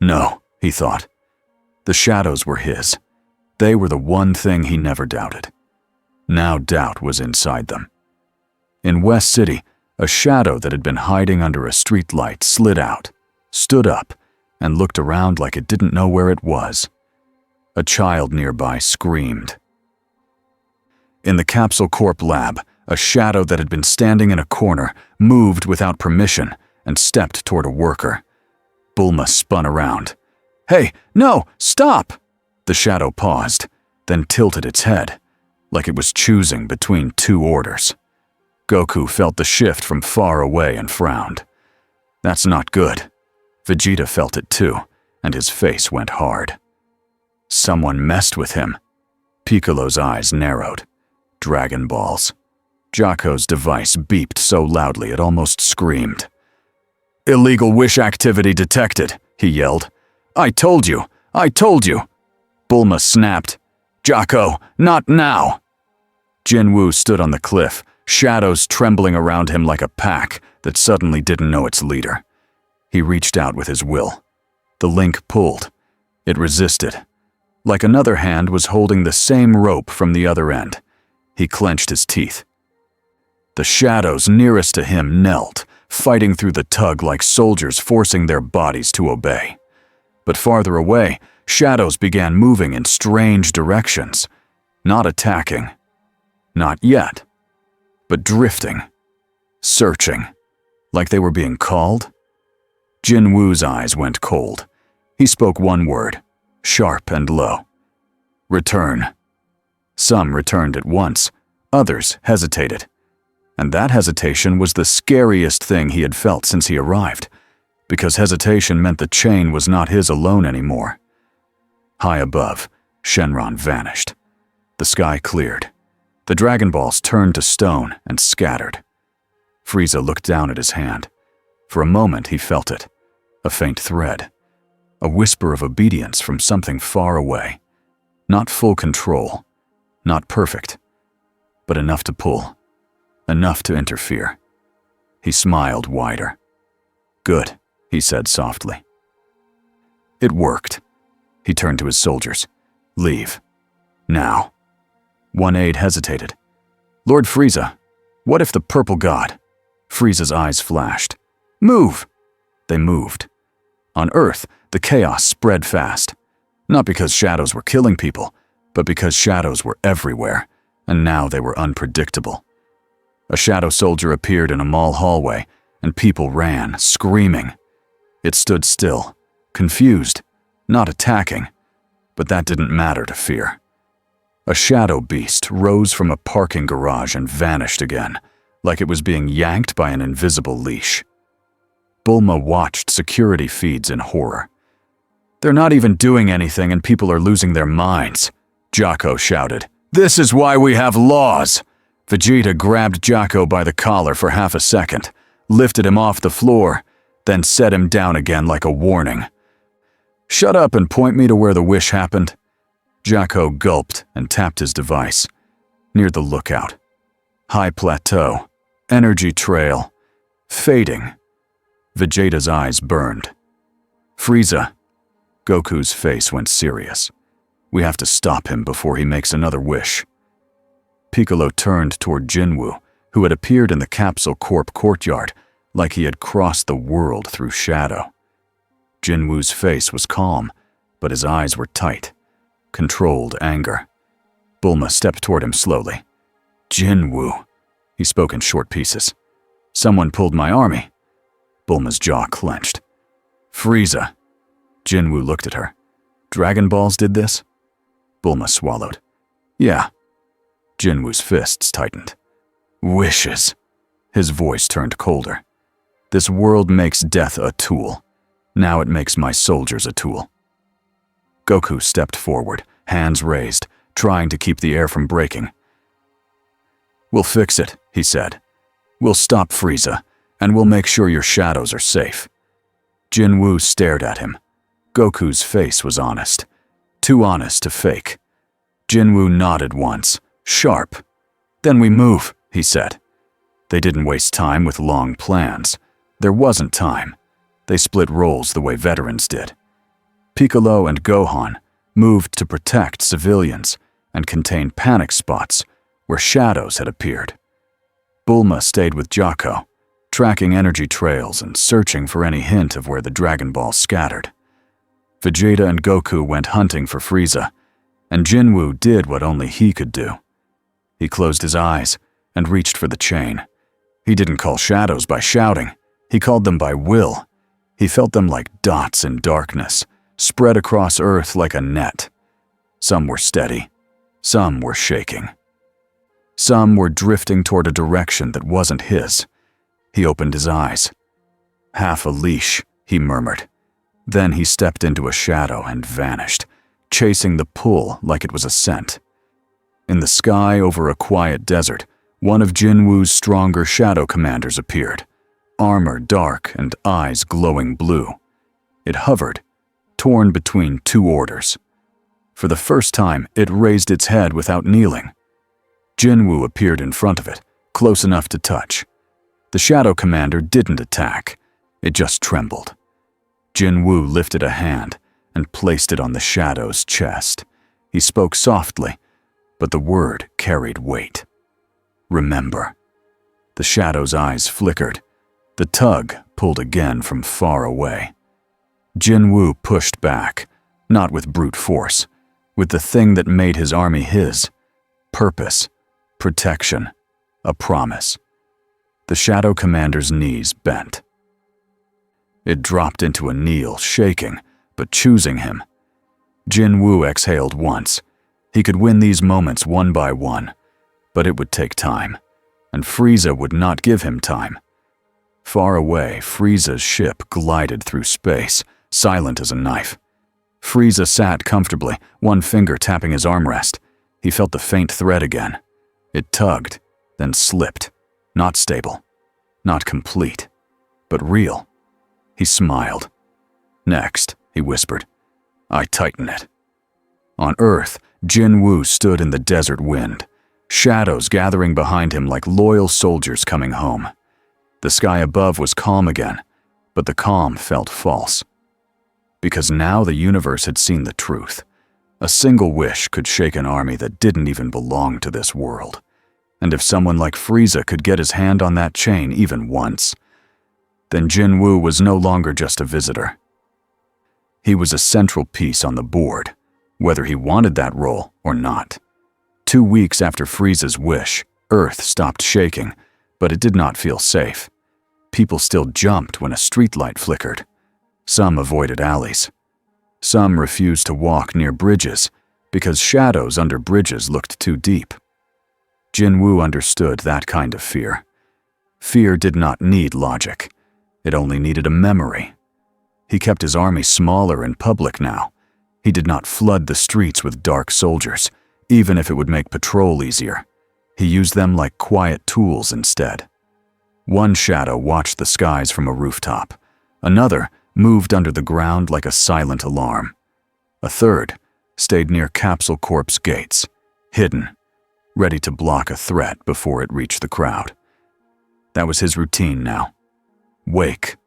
Speaker 1: No, he thought. The shadows were his. They were the one thing he never doubted. Now doubt was inside them. In West City, a shadow that had been hiding under a streetlight slid out, stood up, and looked around like it didn't know where it was. A child nearby screamed. In the Capsule Corp lab, a shadow that had been standing in a corner moved without permission and stepped toward a worker. Bulma spun around. "Hey, no, stop!" The shadow paused, then tilted its head, like it was choosing between two orders. Goku felt the shift from far away and frowned. That's not good. Vegeta felt it too, and his face went hard. Someone messed with him. Piccolo's eyes narrowed. Dragon Balls. Jocko's device beeped so loudly it almost screamed. "Illegal wish activity detected," he yelled. I told you! I told you!" Bulma snapped. "Jocko, not now!" Jin-Woo stood on the cliff, shadows trembling around him like a pack that suddenly didn't know its leader. He reached out with his will. The link pulled. It resisted. Like another hand was holding the same rope from the other end. He clenched his teeth. The shadows nearest to him knelt, fighting through the tug like soldiers forcing their bodies to obey. But farther away, shadows began moving in strange directions, not attacking. Not yet, but drifting, searching, like they were being called. Jin-Woo's eyes went cold. He spoke one word, sharp and low. "Return." Some returned at once, others hesitated. And that hesitation was the scariest thing he had felt since he arrived, because hesitation meant the chain was not his alone anymore. High above, Shenron vanished. The sky cleared. The Dragon Balls turned to stone and scattered. Frieza looked down at his hand. For a moment he felt it, a faint thread, a whisper of obedience from something far away. Not full control, not perfect, but enough to pull, enough to interfere. He smiled wider. "Good," he said softly. It worked. He turned to his soldiers. "Leave. Now." One aide hesitated. "Lord Frieza, what if the purple god?" Frieza's eyes flashed. "Move!" They moved. On Earth, the chaos spread fast. Not because shadows were killing people, but because shadows were everywhere, and now they were unpredictable. A shadow soldier appeared in a mall hallway, and people ran, screaming. It stood still, confused, not attacking, but that didn't matter to fear. A shadow beast rose from a parking garage and vanished again, like it was being yanked by an invisible leash. Bulma watched security feeds in horror. "They're not even doing anything and people are losing their minds," Jocko shouted. "This is why we have laws!" Vegeta grabbed Jocko by the collar for half a second, lifted him off the floor, then set him down again like a warning. "Shut up and point me to where the wish happened." Jocko gulped and tapped his device. Near the lookout. High plateau. Energy trail. Fading. Vegeta's eyes burned. "Frieza." Goku's face went serious. "We have to stop him before he makes another wish." Piccolo turned toward Jin-Woo, who had appeared in the Capsule Corp courtyard, like he had crossed the world through shadow. Jin-Woo's face was calm, but his eyes were tight. Controlled anger. Bulma stepped toward him slowly. "Jin-Woo." He spoke in short pieces. "Someone pulled my army." Bulma's jaw clenched. "Frieza." Jin-Woo looked at her. "Dragon Balls did this?" Bulma swallowed. "Yeah." Jin-Woo's fists tightened. "Wishes." His voice turned colder. "This world makes death a tool. Now it makes my soldiers a tool." Goku stepped forward, hands raised, trying to keep the air from breaking. "We'll fix it," he said. "We'll stop Frieza, and we'll make sure your shadows are safe." Jin-Woo stared at him. Goku's face was honest. Too honest to fake. Jin-Woo nodded once, sharp. "Then we move," he said. They didn't waste time with long plans. There wasn't time. They split roles the way veterans did. Piccolo and Gohan moved to protect civilians and contain panic spots where shadows had appeared. Bulma stayed with Jocko, tracking energy trails and searching for any hint of where the Dragon Balls scattered. Vegeta and Goku went hunting for Frieza, and Jin-Woo did what only he could do. He closed his eyes and reached for the chain. He didn't call shadows by shouting. He called them by will. He felt them like dots in darkness, spread across Earth like a net. Some were steady. Some were shaking. Some were drifting toward a direction that wasn't his. He opened his eyes. "Half a leash," he murmured. Then he stepped into a shadow and vanished, chasing the pull like it was a scent. In the sky over a quiet desert, one of Jin-Woo's stronger shadow commanders appeared, armor dark and eyes glowing blue. It hovered, torn between two orders. For the first time, it raised its head without kneeling. Jin-Woo appeared in front of it, close enough to touch. The shadow commander didn't attack. It just trembled. Jin-Woo lifted a hand and placed it on the shadow's chest. He spoke softly, but the word carried weight. "Remember." The shadow's eyes flickered. The tug pulled again from far away. Jin-Woo pushed back, not with brute force, with the thing that made his army his: purpose, protection, a promise. The shadow commander's knees bent. It dropped into a kneel, shaking, but choosing him. Jin-Woo exhaled once, He could win these moments one by one, but it would take time, and Frieza would not give him time. Far away, Frieza's ship glided through space, silent as a knife. Frieza sat comfortably, one finger tapping his armrest. He felt the faint thread again. It tugged, then slipped. Not stable, not complete, but real. He smiled. Next, he whispered, I tighten it. On Earth, Jin Wu stood in the desert wind, shadows gathering behind him like loyal soldiers coming home. The sky above was calm again, but the calm felt false. Because now the universe had seen the truth. A single wish could shake an army that didn't even belong to this world. And if someone like Frieza could get his hand on that chain even once, then Jin Wu was no longer just a visitor. He was a central piece on the board, whether he wanted that role or not. 2 weeks after Frieza's wish, Earth stopped shaking, but it did not feel safe. People still jumped when a streetlight flickered. Some avoided alleys. Some refused to walk near bridges because shadows under bridges looked too deep. Jin Wu understood that kind of fear. Fear did not need logic. It only needed a memory. He kept his army smaller in public now. He did not flood the streets with dark soldiers, even if it would make patrol easier. He used them like quiet tools instead. One shadow watched the skies from a rooftop. Another moved under the ground like a silent alarm. A third stayed near Capsule Corp's gates, hidden, ready to block a threat before it reached the crowd. That was his routine now. Wake,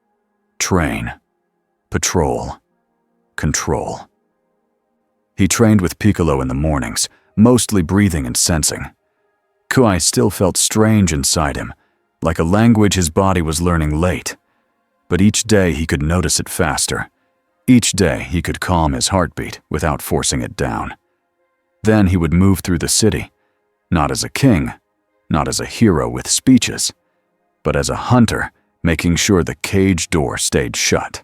Speaker 1: train, patrol, control. He trained with Piccolo in the mornings, mostly breathing and sensing. Kuai still felt strange inside him, like a language his body was learning late. But each day he could notice it faster. Each day he could calm his heartbeat without forcing it down. Then he would move through the city, not as a king, not as a hero with speeches, but as a hunter, making sure the cage door stayed shut.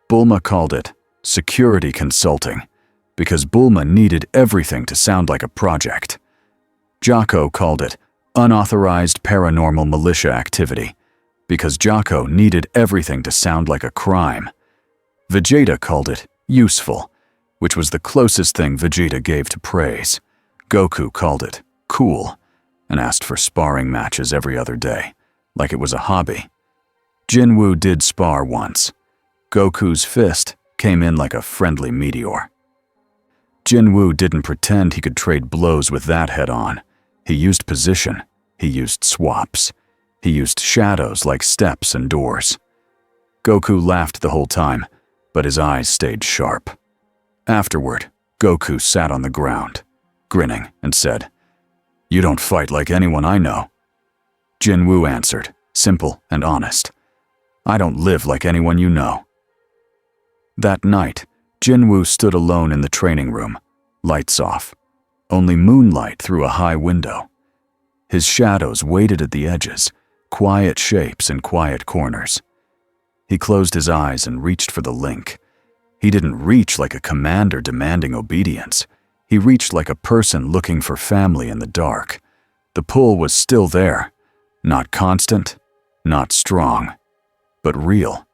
Speaker 1: Bulma called it security consulting, because Bulma needed everything to sound like a project. Jocko called it unauthorized paranormal militia activity, because Jocko needed everything to sound like a crime. Vegeta called it useful, which was the closest thing Vegeta gave to praise. Goku called it cool, and asked for sparring matches every other day, like it was a hobby. Jin-Woo did spar once. Goku's fist came in like a friendly meteor. Jin-Woo didn't pretend he could trade blows with that head-on. He used position. He used swaps. He used shadows like steps and doors. Goku laughed the whole time, but his eyes stayed sharp. Afterward, Goku sat on the ground, grinning, and said, "You don't fight like anyone I know." Jin-Woo answered, simple and honest, "I don't live like anyone you know." That night, Jin-Woo stood alone in the training room, lights off, only moonlight through a high window. His shadows waited at the edges, quiet shapes in quiet corners. He closed his eyes and reached for the link. He didn't reach like a commander demanding obedience. He reached like a person looking for family in the dark. The pull was still there, not constant, not strong, but real.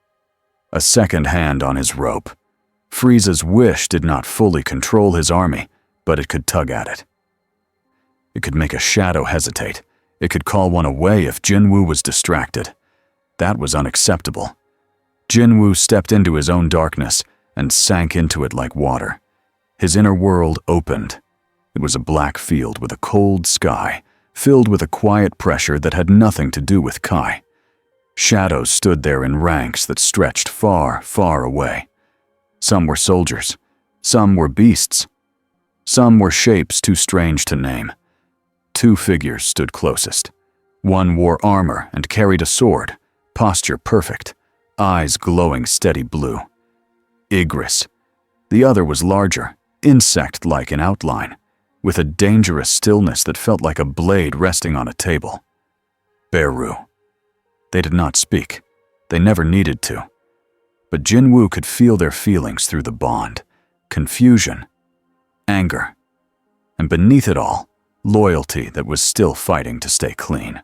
Speaker 1: A second hand on his rope. Frieza's wish did not fully control his army, but it could tug at it. It could make a shadow hesitate. It could call one away if Jin-Woo was distracted. That was unacceptable. Jin-Woo stepped into his own darkness and sank into it like water. His inner world opened. It was a black field with a cold sky, filled with a quiet pressure that had nothing to do with Kai. Shadows stood there in ranks that stretched far, far away. Some were soldiers. Some were beasts. Some were shapes too strange to name. 2 figures stood closest. One wore armor and carried a sword, posture perfect, eyes glowing steady blue. Igris. The other was larger, insect-like in outline, with a dangerous stillness that felt like a blade resting on a table. Beru. They did not speak. They never needed to. But Jin-Woo could feel their feelings through the bond. Confusion, anger, and beneath it all, loyalty that was still fighting to stay clean.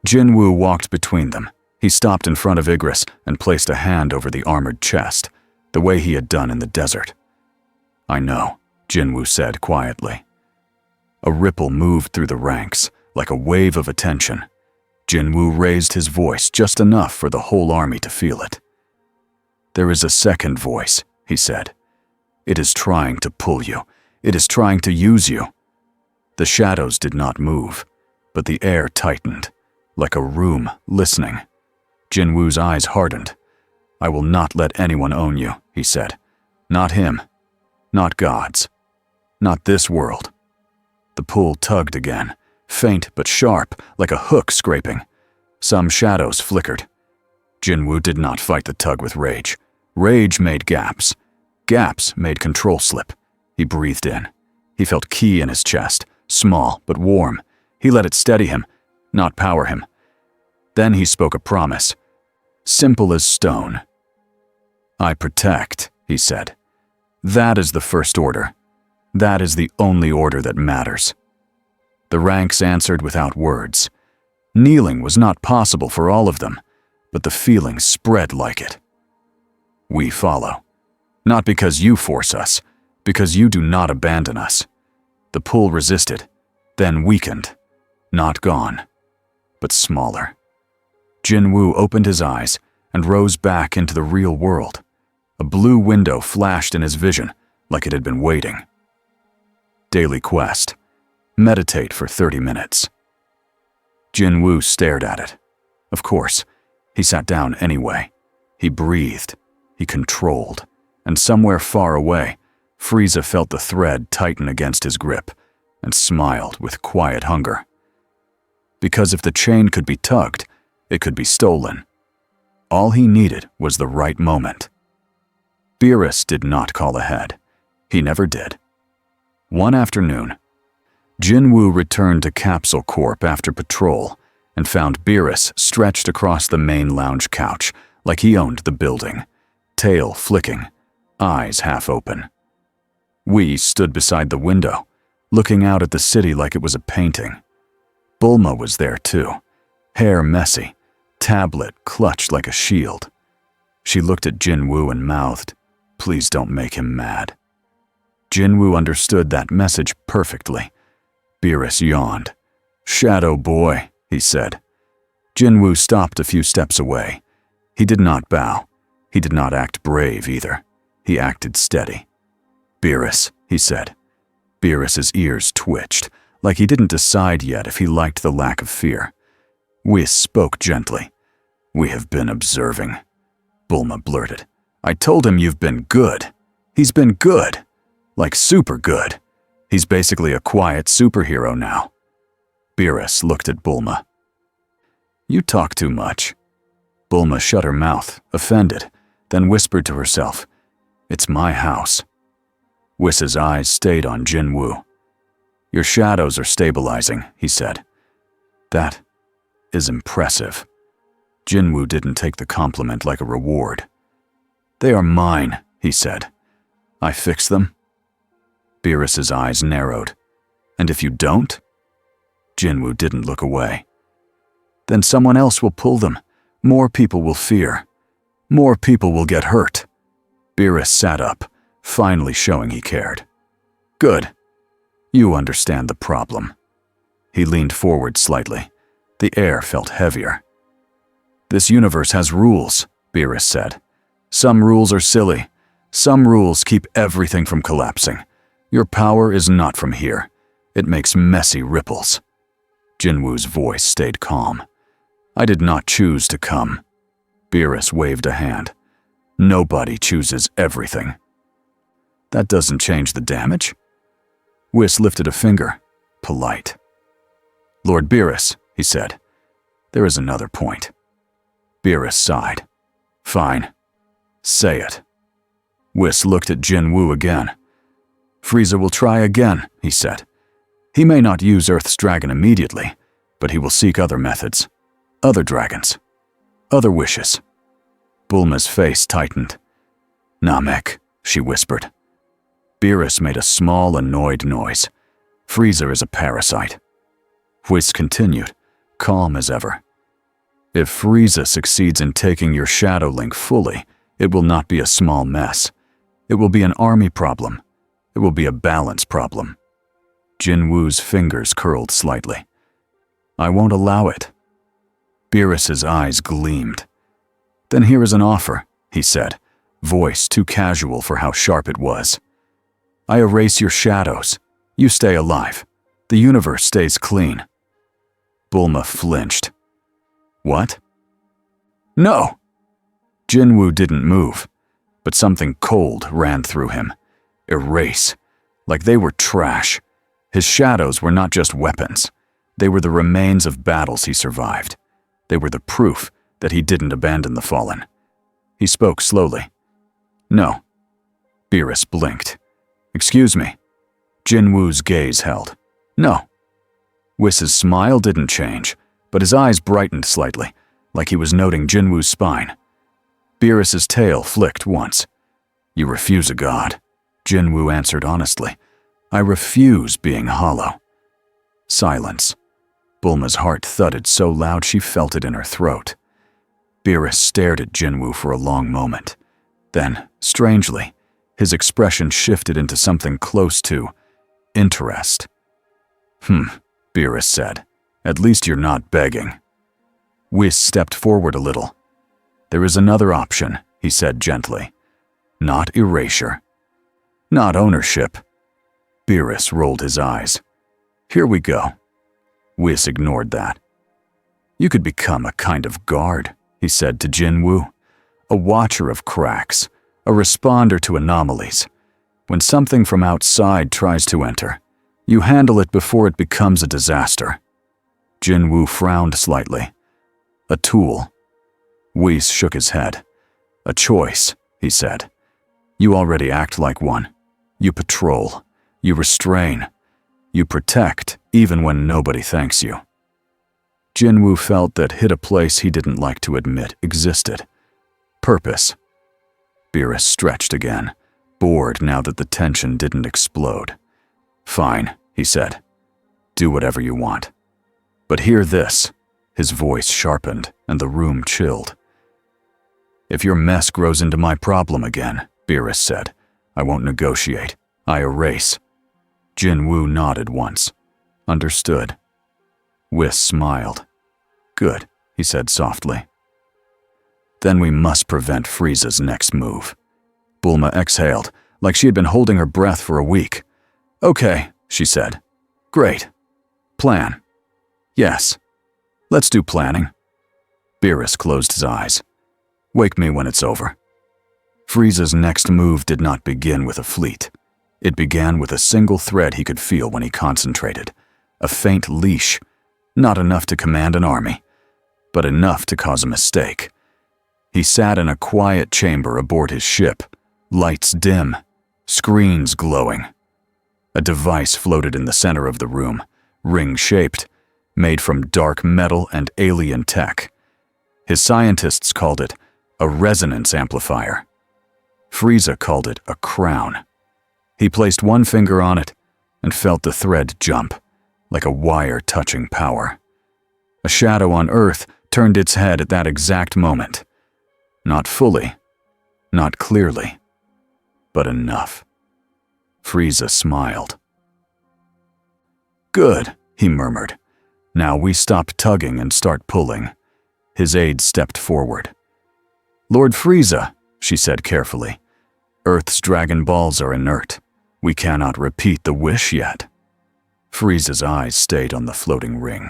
Speaker 1: Jin Wu walked between them. He stopped in front of Igris and placed a hand over the armored chest, the way he had done in the desert. "I know," Jin Wu said quietly. A ripple moved through the ranks, like a wave of attention. Jin Wu raised his voice just enough for the whole army to feel it. "There is a second voice," he said. "It is trying to pull you. It is trying to use you." The shadows did not move, but the air tightened, like a room listening. Jin Wu's eyes hardened. "I will not let anyone own you," he said. "Not him. Not gods. Not this world." The pull tugged again, faint but sharp, like a hook scraping. Some shadows flickered. Jin Wu did not fight the tug with rage. Rage made gaps. Gaps made control slip. He breathed in. He felt ki in his chest, small but warm. He let it steady him, not power him. Then he spoke a promise, simple as stone. "I protect," he said. "That is the first order. That is the only order that matters." The ranks answered without words. Kneeling was not possible for all of them, but the feeling spread like it. "We follow. Not because you force us, because you do not abandon us." The pull resisted, then weakened. Not gone, but smaller. Jin Wu opened his eyes and rose back into the real world. A blue window flashed in his vision, like it had been waiting. Daily quest. Meditate for 30 minutes. Jin Wu stared at it. Of course, he sat down anyway. He breathed. He controlled. And somewhere far away, Frieza felt the thread tighten against his grip and smiled with quiet hunger. Because if the chain could be tugged, it could be stolen. All he needed was the right moment. Beerus did not call ahead. He never did. One afternoon, Jin Wu returned to Capsule Corp after patrol and found Beerus stretched across the main lounge couch like he owned the building, tail flicking, eyes half open. We stood beside the window, looking out at the city like it was a painting. Bulma was there too, hair messy, tablet clutched like a shield. She looked at Jin Wu and mouthed, "Please don't make him mad." Jin Wu understood that message perfectly. Beerus yawned. "Shadow boy," he said. Jin Wu stopped a few steps away. He did not bow. He did not act brave either. He acted steady. "Beerus," he said. Beerus's ears twitched, like he didn't decide yet if he liked the lack of fear. Whis spoke gently. "We have been observing." Bulma blurted. "I told him you've been good. He's been good. Like super good. He's basically a quiet superhero now." Beerus looked at Bulma. "You talk too much." Bulma shut her mouth, offended, then whispered to herself, "It's my house." Whis's eyes stayed on Jin Wu. "Your shadows are stabilizing," he said. "That is impressive." Jin Wu didn't take the compliment like a reward. "They are mine," he said. "I fix them?" Beerus's eyes narrowed. "And if you don't?" Jin Wu didn't look away. "Then someone else will pull them. More people will fear. More people will get hurt." Beerus sat up, finally showing he cared. "Good. You understand the problem." He leaned forward slightly. The air felt heavier. "This universe has rules," Beerus said. "Some rules are silly. Some rules keep everything from collapsing. Your power is not from here. It makes messy ripples." Jin Wu's voice stayed calm. "I did not choose to come." Beerus waved a hand. "Nobody chooses everything." "That doesn't change the damage?" Whis lifted a finger, polite. "Lord Beerus," he said, "there is another point." Beerus sighed. "Fine. Say it." Whis looked at Jin Wu again. "Frieza will try again," he said. "He may not use Earth's dragon immediately, but he will seek other methods. Other dragons. Other wishes." Bulma's face tightened. "Namek," she whispered. Beerus made a small, annoyed noise. Frieza is a parasite. Whis continued, calm as ever. If Frieza succeeds in taking your Shadow Link fully, it will not be a small mess. It will be an army problem. It will be a balance problem. Jin-Woo's fingers curled slightly. I won't allow it. Beerus's eyes gleamed. Then here is an offer, he said, voice too casual for how sharp it was. I erase your shadows. You stay alive. The universe stays clean. Bulma flinched. What? No! Jin-Woo didn't move, but something cold ran through him. Erase. Like they were trash. His shadows were not just weapons. They were the remains of battles he survived. They were the proof that he didn't abandon the fallen. He spoke slowly. No. Beerus blinked. Excuse me. Jin-Woo's gaze held. No. Whis' smile didn't change, but his eyes brightened slightly, like he was noting Jin-Woo's spine. Beerus' tail flicked once. You refuse a god. Jin-Woo answered honestly. I refuse being hollow. Silence. Bulma's heart thudded so loud she felt it in her throat. Beerus stared at Jin-Woo for a long moment. Then, strangely, his expression shifted into something close to interest. Beerus said. At least you're not begging. Whis stepped forward a little. There is another option, he said gently. Not erasure. Not ownership. Beerus rolled his eyes. Here we go. Whis ignored that. You could become a kind of guard, he said to Jin-Woo. A watcher of cracks, a responder to anomalies. When something from outside tries to enter, you handle it before it becomes a disaster. Jin-Woo frowned slightly. A tool. Whis shook his head. A choice, he said. You already act like one. You patrol. You restrain. You protect, even when nobody thanks you. Jin-Woo felt that hit a place he didn't like to admit existed. Purpose. Beerus stretched again, bored now that the tension didn't explode. Fine, he said. Do whatever you want. But hear this. His voice sharpened, and the room chilled. If your mess grows into my problem again, Beerus said, I won't negotiate. I erase. Jin-Woo nodded once. Understood. Whis smiled. Good, he said softly. Then we must prevent Frieza's next move. Bulma exhaled, like she had been holding her breath for a week. Okay, she said. Great. Plan. Yes. Let's do planning. Beerus closed his eyes. Wake me when it's over. Frieza's next move did not begin with a fleet. It began with a single thread he could feel when he concentrated. A faint leash, not enough to command an army, but enough to cause a mistake. He sat in a quiet chamber aboard his ship, lights dim, screens glowing. A device floated in the center of the room, ring-shaped, made from dark metal and alien tech. His scientists called it a resonance amplifier. Frieza called it a crown. He placed one finger on it and felt the thread jump, like a wire touching power. A shadow on Earth turned its head at that exact moment. Not fully, not clearly, but enough. Frieza smiled. Good, he murmured. Now we stop tugging and start pulling. His aide stepped forward. Lord Frieza, she said carefully, Earth's Dragon Balls are inert. We cannot repeat the wish yet. Frieza's eyes stayed on the floating ring.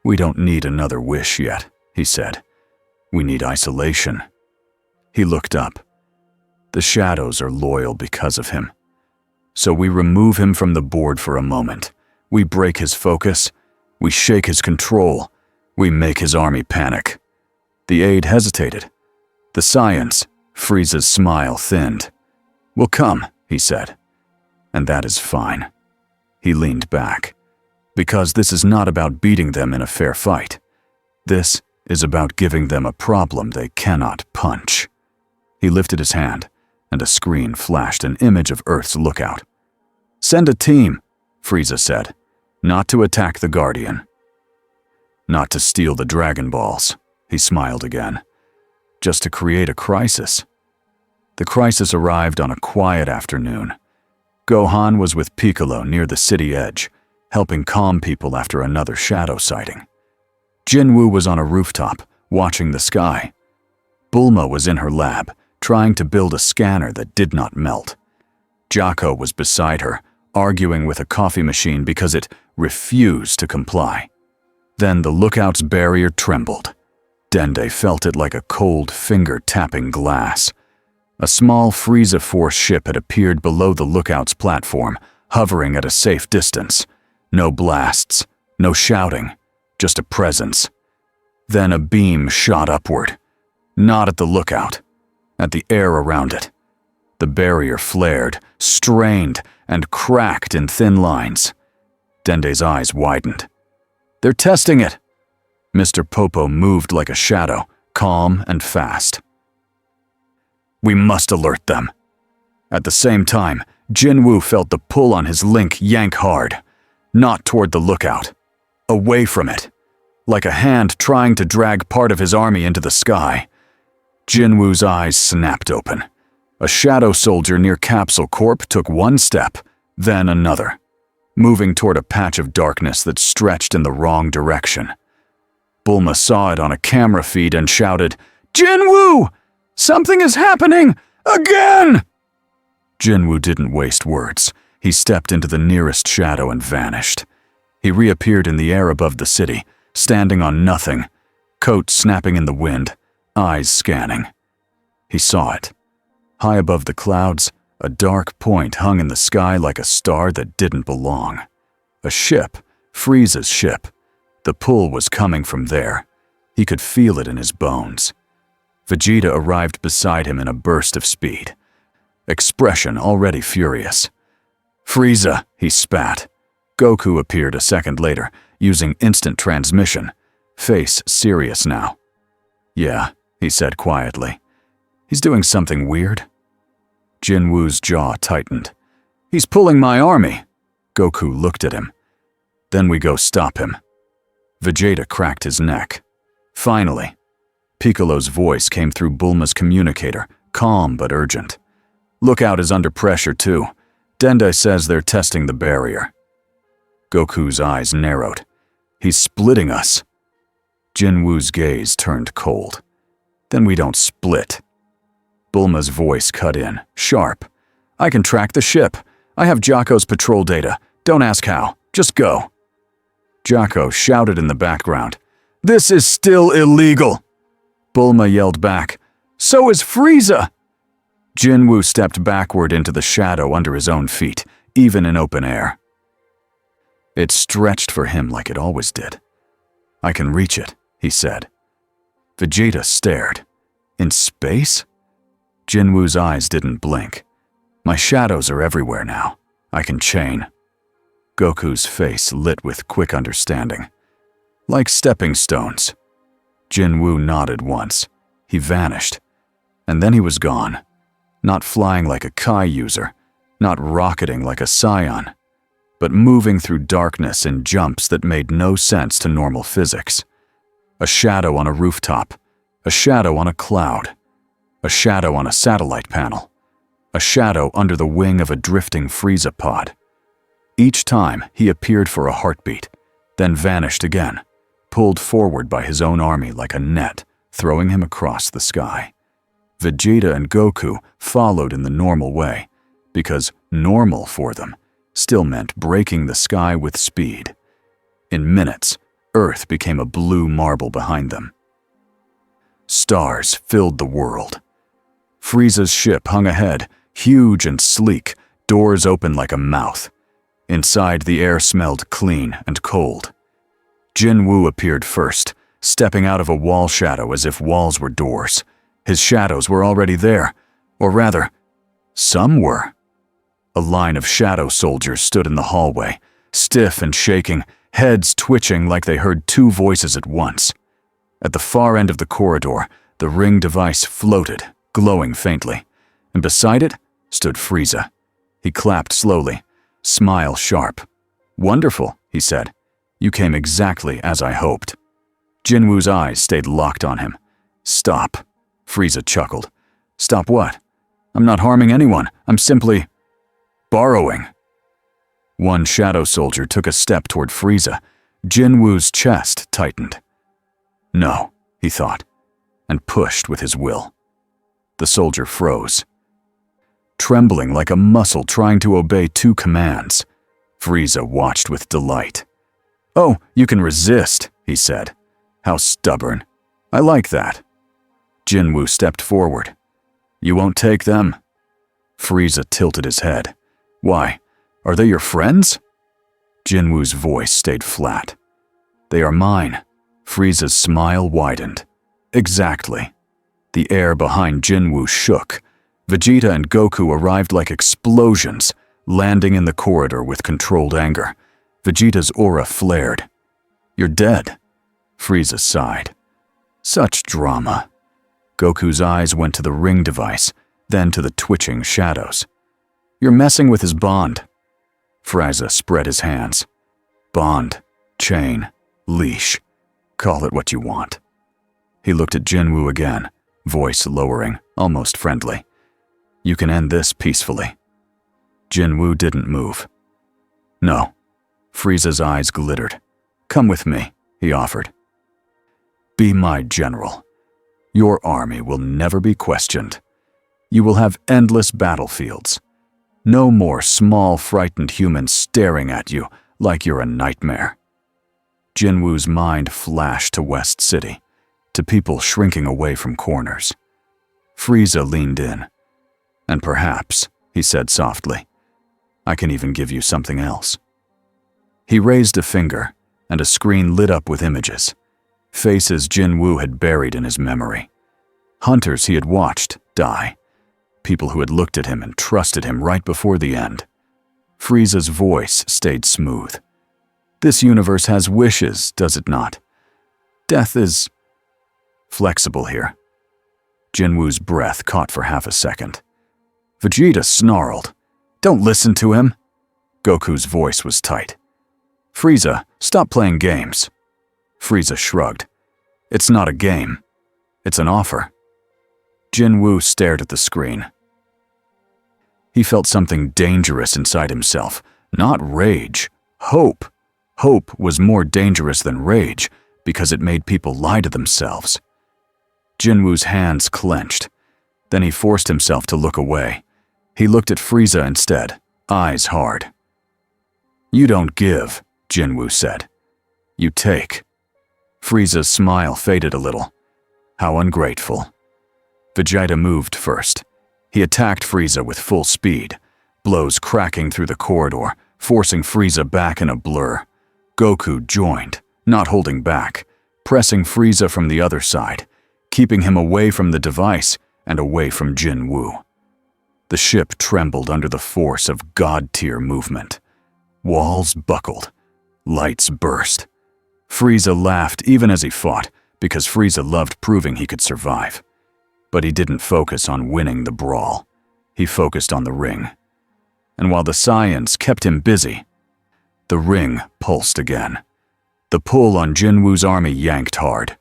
Speaker 1: We don't need another wish yet, he said. We need isolation. He looked up. The shadows are loyal because of him. So we remove him from the board for a moment. We break his focus. We shake his control. We make his army panic. The aide hesitated. The science, Frieza's smile thinned. We'll come, he said. And that is fine. He leaned back. Because this is not about beating them in a fair fight. This is about giving them a problem they cannot punch. He lifted his hand, and a screen flashed an image of Earth's lookout. "Send a team," Frieza said. "Not to attack the Guardian. Not to steal the Dragon Balls," he smiled again. "Just to create a crisis." The crisis arrived on a quiet afternoon. Gohan was with Piccolo near the city edge, helping calm people after another shadow sighting. Jin-Woo was on a rooftop, watching the sky. Bulma was in her lab, trying to build a scanner that did not melt. Jocko was beside her, arguing with a coffee machine because it refused to comply. Then the lookout's barrier trembled. Dende felt it like a cold finger tapping glass. A small Frieza Force ship had appeared below the lookout's platform, hovering at a safe distance. No blasts, no shouting, just a presence. Then a beam shot upward. Not at the lookout, at the air around it. The barrier flared, strained, and cracked in thin lines. Dende's eyes widened. "They're testing it." Mr. Popo moved like a shadow, calm and fast. "We must alert them." At the same time, Jin-Woo felt the pull on his link yank hard. Not toward the lookout. Away from it. Like a hand trying to drag part of his army into the sky. Jin-Woo's eyes snapped open. A shadow soldier near Capsule Corp took one step, then another, moving toward a patch of darkness that stretched in the wrong direction. Bulma saw it on a camera feed and shouted, "Jin-Woo! Something is happening! Again!" Jin-Woo didn't waste words. He stepped into the nearest shadow and vanished. He reappeared in the air above the city, standing on nothing, coat snapping in the wind, eyes scanning. He saw it. High above the clouds, a dark point hung in the sky like a star that didn't belong. A ship, Frieza's ship. The pull was coming from there. He could feel it in his bones. Vegeta arrived beside him in a burst of speed. Expression already furious. "Frieza," he spat. Goku appeared a second later, using instant transmission, face serious now. "Yeah," he said quietly. "He's doing something weird." Jin-Woo's jaw tightened. "He's pulling my army." Goku looked at him. "Then we go stop him." Vegeta cracked his neck. Finally, Piccolo's voice came through Bulma's communicator, calm but urgent. "Lookout is under pressure too. Dende says they're testing the barrier." Goku's eyes narrowed. "He's splitting us." Jin-Woo's gaze turned cold. "Then we don't split." Bulma's voice cut in, sharp. "I can track the ship. I have Jocko's patrol data. Don't ask how. Just go." Jocko shouted in the background, "This is still illegal!" Bulma yelled back, "So is Frieza!" Jin-Woo stepped backward into the shadow under his own feet, even in open air. It stretched for him like it always did. "I can reach it," he said. Vegeta stared. "In space?" Jin-Woo's eyes didn't blink. "My shadows are everywhere now. I can chain." Goku's face lit with quick understanding. "Like stepping stones." Jin-Woo nodded once. He vanished. And then he was gone. Not flying like a Kai user, not rocketing like a Scion, but moving through darkness in jumps that made no sense to normal physics. A shadow on a rooftop, a shadow on a cloud, a shadow on a satellite panel, a shadow under the wing of a drifting Frieza pod. Each time he appeared for a heartbeat, then vanished again, pulled forward by his own army like a net, throwing him across the sky. Vegeta and Goku followed in the normal way, because normal for them still meant breaking the sky with speed. In minutes, Earth became a blue marble behind them. Stars filled the world. Frieza's ship hung ahead, huge and sleek, doors open like a mouth. Inside, the air smelled clean and cold. Jin-Woo appeared first, stepping out of a wall shadow as if walls were doors. His shadows were already there, or rather, some were. A line of shadow soldiers stood in the hallway, stiff and shaking, heads twitching like they heard two voices at once. At the far end of the corridor, the ring device floated, glowing faintly, and beside it stood Frieza. He clapped slowly, smile sharp. "Wonderful," he said. "You came exactly as I hoped." Jin-Woo's eyes stayed locked on him. "Stop," Frieza chuckled. "Stop what? I'm not harming anyone. I'm simply borrowing." One shadow soldier took a step toward Frieza. Jin-Woo's chest tightened. "No," he thought, and pushed with his will. The soldier froze, trembling like a muscle trying to obey two commands. Frieza watched with delight. "Oh, you can resist," he said. "How stubborn. I like that." Jin-Woo stepped forward. "You won't take them?" Frieza tilted his head. "Why? Are they your friends?" Jin-Woo's voice stayed flat. "They are mine." Frieza's smile widened. "Exactly." The air behind Jin-Woo shook. Vegeta and Goku arrived like explosions, landing in the corridor with controlled anger. Vegeta's aura flared. "You're dead." Frieza sighed. "Such drama." Goku's eyes went to the ring device, then to the twitching shadows. "You're messing with his bond." Frieza spread his hands. "Bond, chain, leash. Call it what you want." He looked at Jin-Woo again, voice lowering, almost friendly. "You can end this peacefully." Jin-Woo didn't move. "No." Frieza's eyes glittered. "Come with me," he offered. "Be my general. Your army will never be questioned. You will have endless battlefields. No more small, frightened humans staring at you like you're a nightmare." Jin-Woo's mind flashed to West City, to people shrinking away from corners. Frieza leaned in. "And perhaps," he said softly, "I can even give you something else." He raised a finger, and a screen lit up with images. Faces Jin-Woo had buried in his memory. Hunters he had watched die. People who had looked at him and trusted him right before the end. Frieza's voice stayed smooth. "This universe has wishes, does it not? Death is flexible here." Jin-Woo's breath caught for half a second. Vegeta snarled. "Don't listen to him." Goku's voice was tight. "Frieza, stop playing games." Frieza shrugged. "It's not a game. It's an offer." Jin-Woo stared at the screen. He felt something dangerous inside himself. Not rage. Hope. Hope was more dangerous than rage because it made people lie to themselves. Jin-Woo's hands clenched. Then he forced himself to look away. He looked at Frieza instead, eyes hard. "You don't give," Jin-Woo said. "You take." Frieza's smile faded a little. How ungrateful. Vegeta moved first. He attacked Frieza with full speed, blows cracking through the corridor, forcing Frieza back in a blur. Goku joined, not holding back, pressing Frieza from the other side, keeping him away from the device and away from Jin-Woo. The ship trembled under the force of god-tier movement. Walls buckled. Lights burst. Frieza laughed even as he fought, because Frieza loved proving he could survive. But he didn't focus on winning the brawl. He focused on the ring. And while the Saiyans kept him busy, the ring pulsed again. The pull on Jin-Woo's army yanked hard.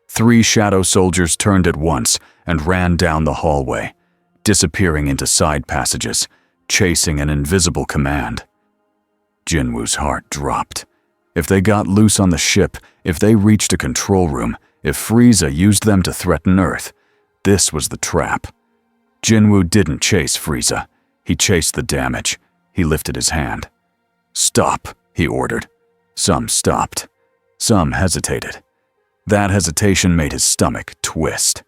Speaker 1: 3 shadow soldiers turned at once and ran down the hallway, disappearing into side passages, chasing an invisible command. Jin-Woo's heart dropped. If they got loose on the ship, if they reached a control room, if Frieza used them to threaten Earth, this was the trap. Jin-Woo didn't chase Frieza. He chased the damage. He lifted his hand. "Stop," he ordered. Some stopped. Some hesitated. That hesitation made his stomach twist.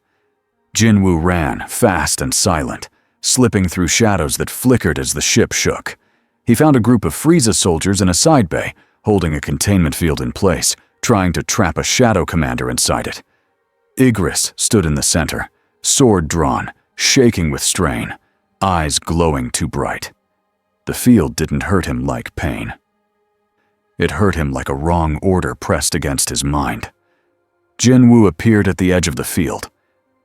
Speaker 1: Jin-Woo ran, fast and silent, slipping through shadows that flickered as the ship shook. He found a group of Frieza soldiers in a side bay, holding a containment field in place, trying to trap a shadow commander inside it. Igris stood in the center, sword drawn, shaking with strain, eyes glowing too bright. The field didn't hurt him like pain. It hurt him like a wrong order pressed against his mind. Jin-Woo appeared at the edge of the field.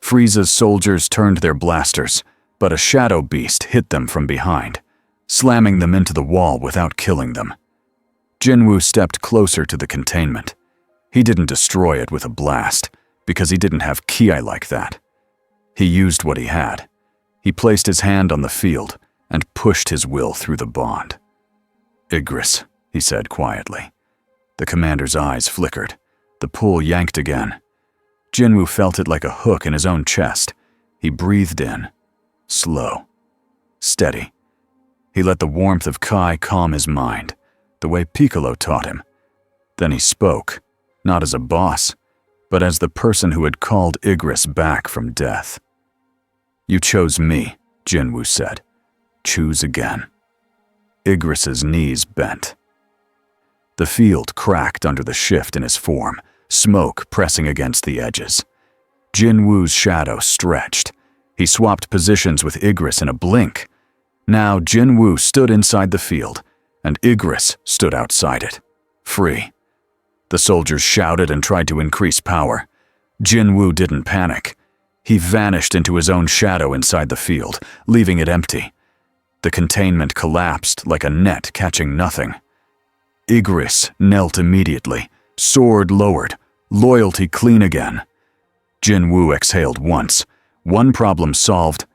Speaker 1: Frieza's soldiers turned their blasters. but a shadow beast hit them from behind, slamming them into the wall without killing them. Jin-Woo stepped closer to the containment. He didn't destroy it with a blast, because he didn't have ki like that. He used what he had. He placed his hand on the field and pushed his will through the bond. "Igris," he said quietly. The commander's eyes flickered. The pull yanked again. Jin-Woo felt it like a hook in his own chest. He breathed in. Slow. Steady. He let the warmth of Kai calm his mind, the way Piccolo taught him. Then he spoke, not as a boss, but as the person who had called Igris back from death. "You chose me," Jin-Woo said. "Choose again." Igris's knees bent. The field cracked under the shift in his form, smoke pressing against the edges. Jin-Woo's shadow stretched. He swapped positions with Igris in a blink. Now Jin-Woo stood inside the field, and Igris stood outside it, free. The soldiers shouted and tried to increase power. Jin-Woo didn't panic. He vanished into his own shadow inside the field, leaving it empty. The containment collapsed like a net catching nothing. Igris knelt immediately, sword lowered, loyalty clean again. Jin-Woo exhaled once, one problem solved,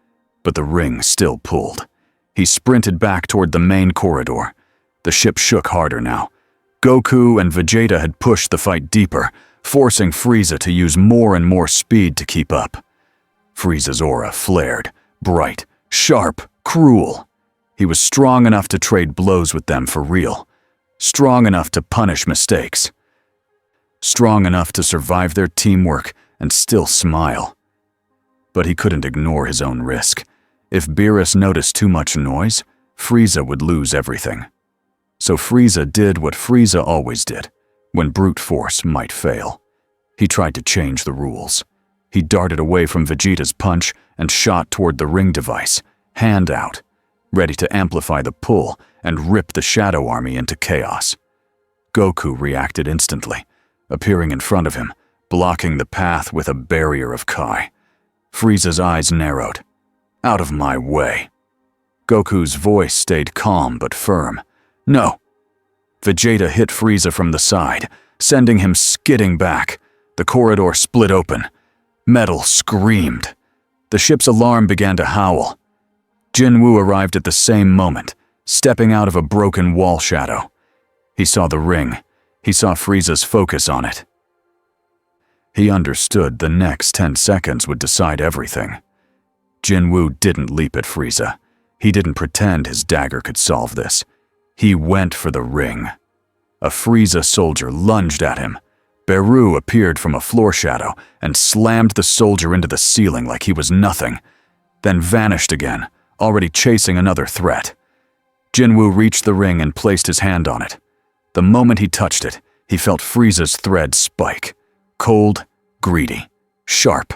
Speaker 1: but the ring still pulled. He sprinted back toward the main corridor. The ship shook harder now. Goku and Vegeta had pushed the fight deeper, forcing Frieza to use more and more speed to keep up. Frieza's aura flared, bright, sharp, cruel. He was strong enough to trade blows with them for real. Strong enough to punish mistakes. Strong enough to survive their teamwork and still smile. But he couldn't ignore his own risk. If Beerus noticed too much noise, Frieza would lose everything. So Frieza did what Frieza always did, when brute force might fail. He tried to change the rules. He darted away from Vegeta's punch and shot toward the ring device, hand out, ready to amplify the pull and rip the Shadow Army into chaos. Goku reacted instantly, appearing in front of him, blocking the path with a barrier of Kai. Frieza's eyes narrowed. "Out of my way." Goku's voice stayed calm but firm. "No." Vegeta hit Frieza from the side, sending him skidding back. The corridor split open. Metal screamed. The ship's alarm began to howl. Jin-Woo arrived at the same moment, stepping out of a broken wall shadow. He saw the ring. He saw Frieza's focus on it. He understood the next 10 seconds would decide everything. Jin-Woo didn't leap at Frieza. He didn't pretend his dagger could solve this. He went for the ring. A Frieza soldier lunged at him. Beru appeared from a floor shadow and slammed the soldier into the ceiling like he was nothing, then vanished again, already chasing another threat. Jin-Woo reached the ring and placed his hand on it. The moment he touched it, he felt Frieza's thread spike. Cold, greedy, sharp.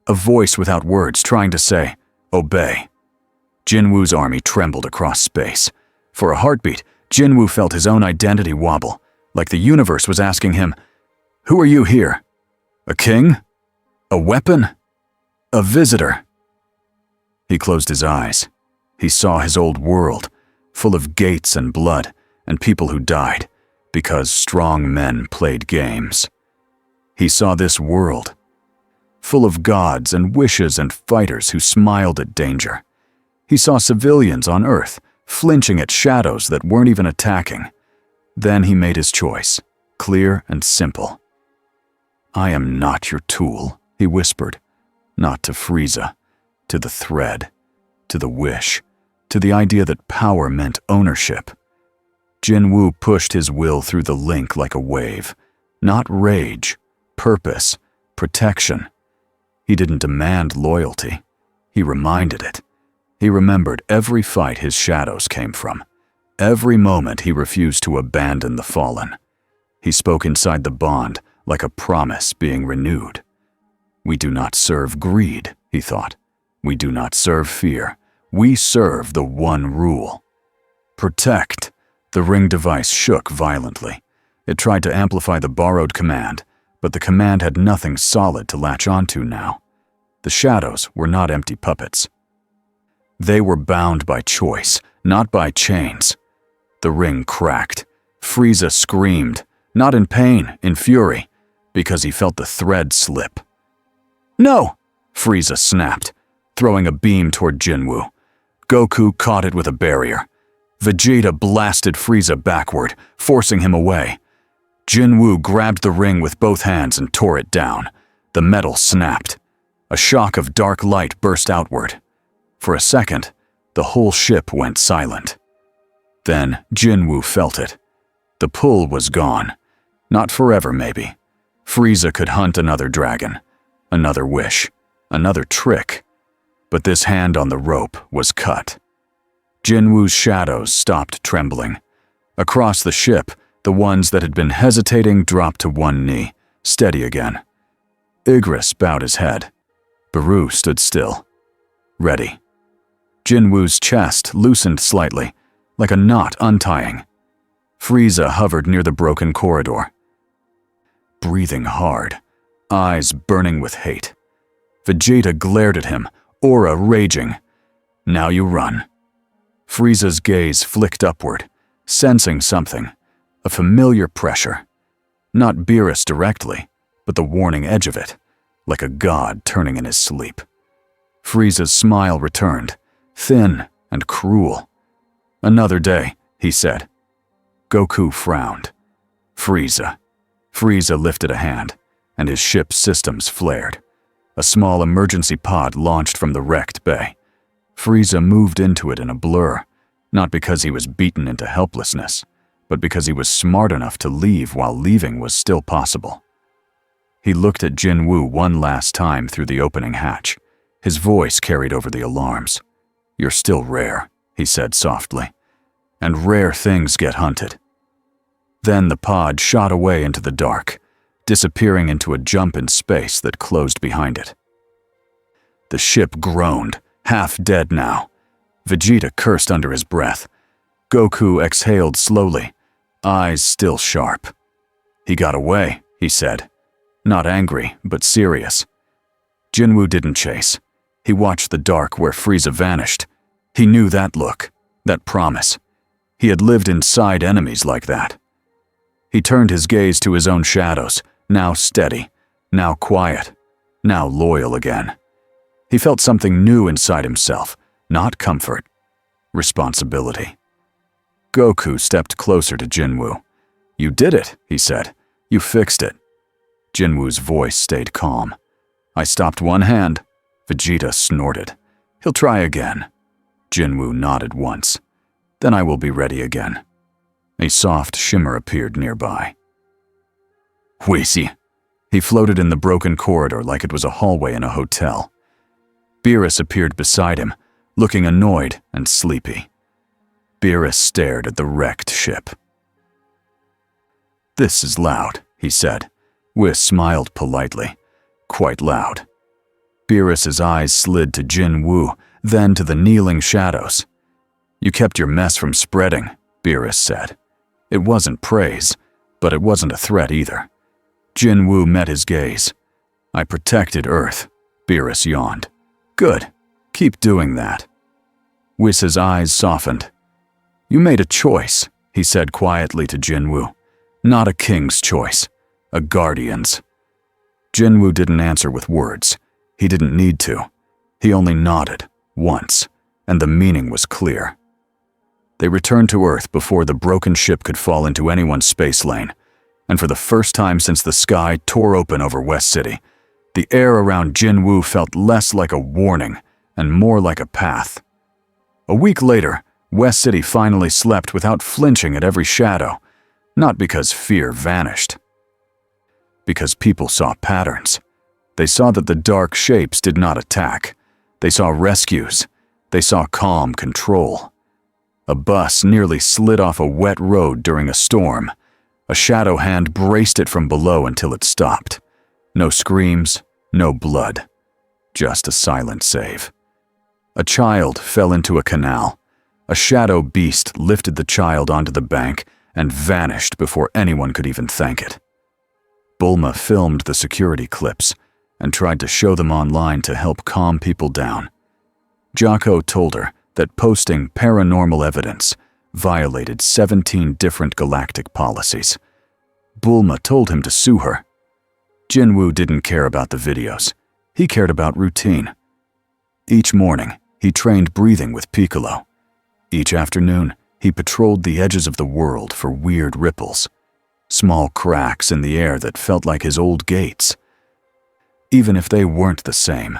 Speaker 1: A voice without words trying to say, "Obey." Jin-Woo's army trembled across space. For a heartbeat, Jin-Woo felt his own identity wobble, like the universe was asking him, "Who are you here? A king? A weapon? A visitor?" He closed his eyes. He saw his old world, full of gates and blood, and people who died, because strong men played games. He saw this world, full of gods and wishes and fighters who smiled at danger. He saw civilians on Earth, flinching at shadows that weren't even attacking. Then he made his choice, clear and simple. "I am not your tool," he whispered, not to Frieza, to the thread, to the wish, to the idea that power meant ownership. Jin-Woo pushed his will through the link like a wave, not rage, purpose, protection. He didn't demand loyalty. He reminded it. He remembered every fight his shadows came from, every moment he refused to abandon the fallen. He spoke inside the bond like a promise being renewed. "We do not serve greed," he thought. "We do not serve fear. We serve the one rule. Protect." The ring device shook violently. It tried to amplify the borrowed command, but the command had nothing solid to latch onto now. The shadows were not empty puppets. They were bound by choice, not by chains. The ring cracked. Frieza screamed, not in pain, in fury, because he felt the thread slip. "No!" Frieza snapped, throwing a beam toward Jin-Woo. Goku caught it with a barrier. Vegeta blasted Frieza backward, forcing him away. Jin-Woo grabbed the ring with both hands and tore it down. The metal snapped. A shock of dark light burst outward. For a second, the whole ship went silent. Then Jin-Woo felt it. The pull was gone. Not forever, maybe. Frieza could hunt another dragon, another wish, another trick. But this hand on the rope was cut. Jin-Woo's shadows stopped trembling. Across the ship, the ones that had been hesitating dropped to one knee, steady again. Igris bowed his head. Beru stood still, ready. Jin-Woo's chest loosened slightly, like a knot untying. Frieza hovered near the broken corridor, breathing hard, eyes burning with hate. Vegeta glared at him, aura raging. "Now you run." Frieza's gaze flicked upward, sensing something, a familiar pressure. Not Beerus directly, but the warning edge of it, like a god turning in his sleep. Frieza's smile returned, thin and cruel. "Another day," he said. Goku frowned. "Frieza." Frieza lifted a hand, and his ship's systems flared. A small emergency pod launched from the wrecked bay. Frieza moved into it in a blur, not because he was beaten into helplessness, but because he was smart enough to leave while leaving was still possible. He looked at Jin-Woo one last time through the opening hatch. His voice carried over the alarms. "You're still rare," he said softly, "and rare things get hunted." Then the pod shot away into the dark, disappearing into a jump in space that closed behind it. The ship groaned, half dead now. Vegeta cursed under his breath. Goku exhaled slowly, eyes still sharp. "He got away," he said. Not angry, but serious. Jin-Woo didn't chase. He watched the dark where Frieza vanished. He knew that look, that promise. He had lived inside enemies like that. He turned his gaze to his own shadows, now steady, now quiet, now loyal again. He felt something new inside himself, not comfort, responsibility. Goku stepped closer to Jin-Woo. "You did it," he said. "You fixed it." Jin-Woo's voice stayed calm. "I stopped one hand." Vegeta snorted. "He'll try again." Jin-Woo nodded once. "Then I will be ready again." A soft shimmer appeared nearby. Wheezy. He floated in the broken corridor like it was a hallway in a hotel. Beerus appeared beside him, looking annoyed and sleepy. Beerus stared at the wrecked ship. "This is loud," he said. Whis smiled politely. "Quite loud." Beerus's eyes slid to Jin-Woo, then to the kneeling shadows. "You kept your mess from spreading," Beerus said. It wasn't praise, but it wasn't a threat either. Jin-Woo met his gaze. "I protected Earth," Beerus yawned. "Good. Keep doing that." Whis' eyes softened. "You made a choice," he said quietly to Jin-Woo. "Not a king's choice, a guardian's." Jin-Woo didn't answer with words. He didn't need to. He only nodded, once, and the meaning was clear. They returned to Earth before the broken ship could fall into anyone's space lane, and for the first time since the sky tore open over West City, the air around Jin-Woo felt less like a warning and more like a path. A week later, West City finally slept without flinching at every shadow, not because fear vanished. Because people saw patterns. They saw that the dark shapes did not attack. They saw rescues. They saw calm control. A bus nearly slid off a wet road during a storm. A shadow hand braced it from below until it stopped. No screams, no blood. Just a silent save. A child fell into a canal. A shadow beast lifted the child onto the bank and vanished before anyone could even thank it. Bulma filmed the security clips and tried to show them online to help calm people down. Jocko told her that posting paranormal evidence violated 17 different galactic policies. Bulma told him to sue her. Jin-Woo didn't care about the videos. He cared about routine. Each morning, he trained breathing with Piccolo. Each afternoon, he patrolled the edges of the world for weird ripples, small cracks in the air that felt like his old gates, even if they weren't the same.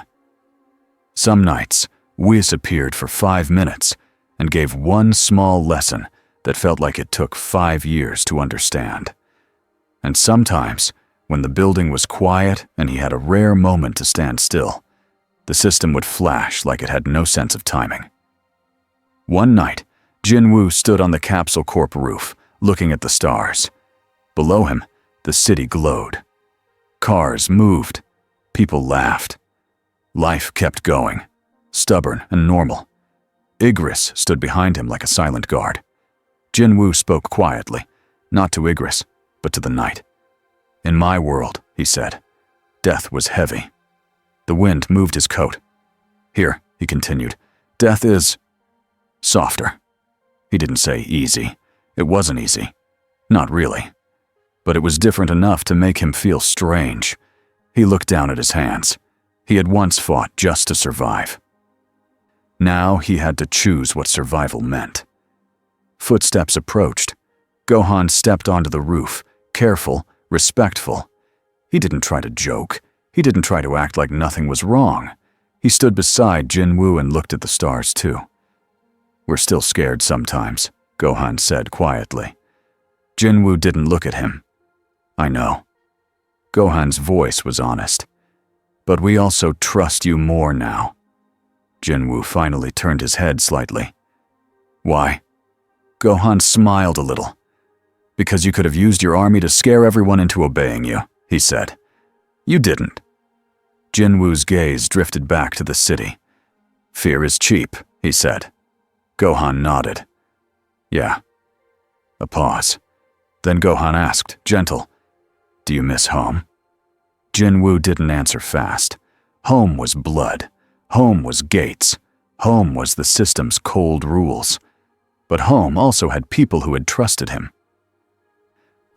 Speaker 1: Some nights, Whis appeared for 5 minutes and gave one small lesson that felt like it took 5 years to understand. And sometimes, when the building was quiet and he had a rare moment to stand still, the system would flash like it had no sense of timing. One night, Jin-Woo stood on the Capsule Corp roof, looking at the stars. Below him, the city glowed. Cars moved. People laughed. Life kept going, stubborn and normal. Igris stood behind him like a silent guard. Jin-Woo spoke quietly, not to Igris, but to the night. "In my world," he said, "death was heavy." The wind moved his coat. "Here," he continued, "death is softer." He didn't say easy. It wasn't easy. Not really. But it was different enough to make him feel strange. He looked down at his hands. He had once fought just to survive. Now he had to choose what survival meant. Footsteps approached. Gohan stepped onto the roof, careful, respectful. He didn't try to joke. He didn't try to act like nothing was wrong. He stood beside Jin-Woo and looked at the stars too. "We're still scared sometimes," Gohan said quietly. Jin-Woo didn't look at him. "I know." Gohan's voice was honest. "But we also trust you more now." Jin-Woo finally turned his head slightly. "Why?" Gohan smiled a little. "Because you could have used your army to scare everyone into obeying you," he said. "You didn't." Jin-Woo's gaze drifted back to the city. "Fear is cheap," he said. Gohan nodded. "Yeah." A pause. Then Gohan asked, gentle, "Do you miss home?" Jin-Woo didn't answer fast. Home was blood. Home was gates. Home was the system's cold rules. But home also had people who had trusted him.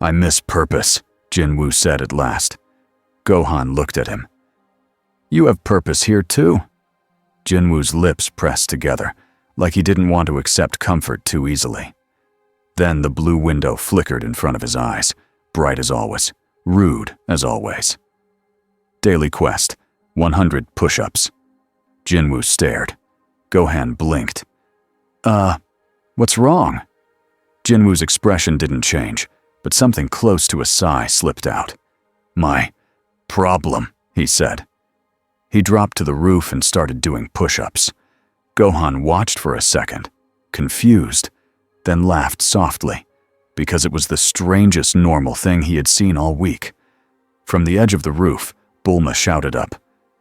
Speaker 1: "I miss purpose," Jin-Woo said at last. Gohan looked at him. "You have purpose here too." Jin-Woo's lips pressed together, like he didn't want to accept comfort too easily. Then the blue window flickered in front of his eyes, bright as always, rude as always. Daily quest, 100 push-ups. Jin-Woo stared. Gohan blinked. What's wrong?" Jin-Woo's expression didn't change, but something close to a sigh slipped out. "My problem," he said. He dropped to the roof and started doing push-ups. Gohan watched for a second, confused, then laughed softly, because it was the strangest normal thing he had seen all week. From the edge of the roof, Bulma shouted up,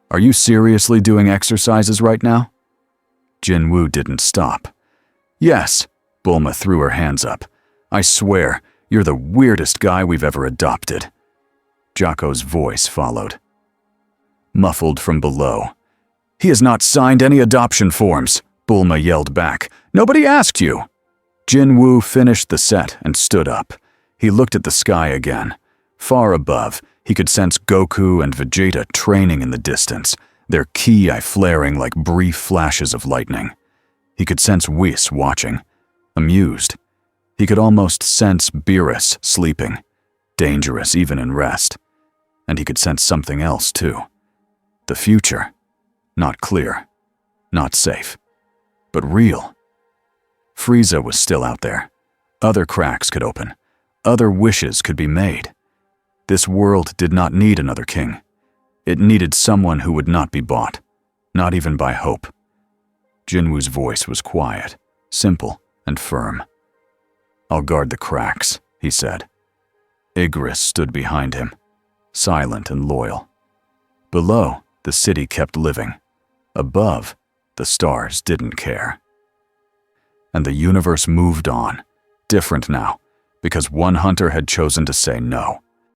Speaker 1: "Are you seriously doing exercises right now?" Jin-Woo didn't stop. "Yes," Bulma threw her hands up. "I swear, you're the weirdest guy we've ever adopted." Jocko's voice followed. Muffled from below. "He has not signed any adoption forms," Bulma yelled back. "Nobody asked you." Jin-Woo finished the set and stood up. He looked at the sky again. Far above, he could sense Goku and Vegeta training in the distance, their ki flaring like brief flashes of lightning. He could sense Whis watching, amused. He could almost sense Beerus sleeping, dangerous even in rest. And he could sense something else too. The future. Not clear. Not safe. But real. Frieza was still out there. Other cracks could open. Other wishes could be made. This world did not need another king. It needed someone who would not be bought, not even by hope. Jin-Woo's voice was quiet, simple, and firm. "I'll guard the cracks," he said. Igris stood behind him, silent and loyal. Below, the city kept living. Above, the stars didn't care. And the universe moved on, different now, because one hunter had chosen to say no.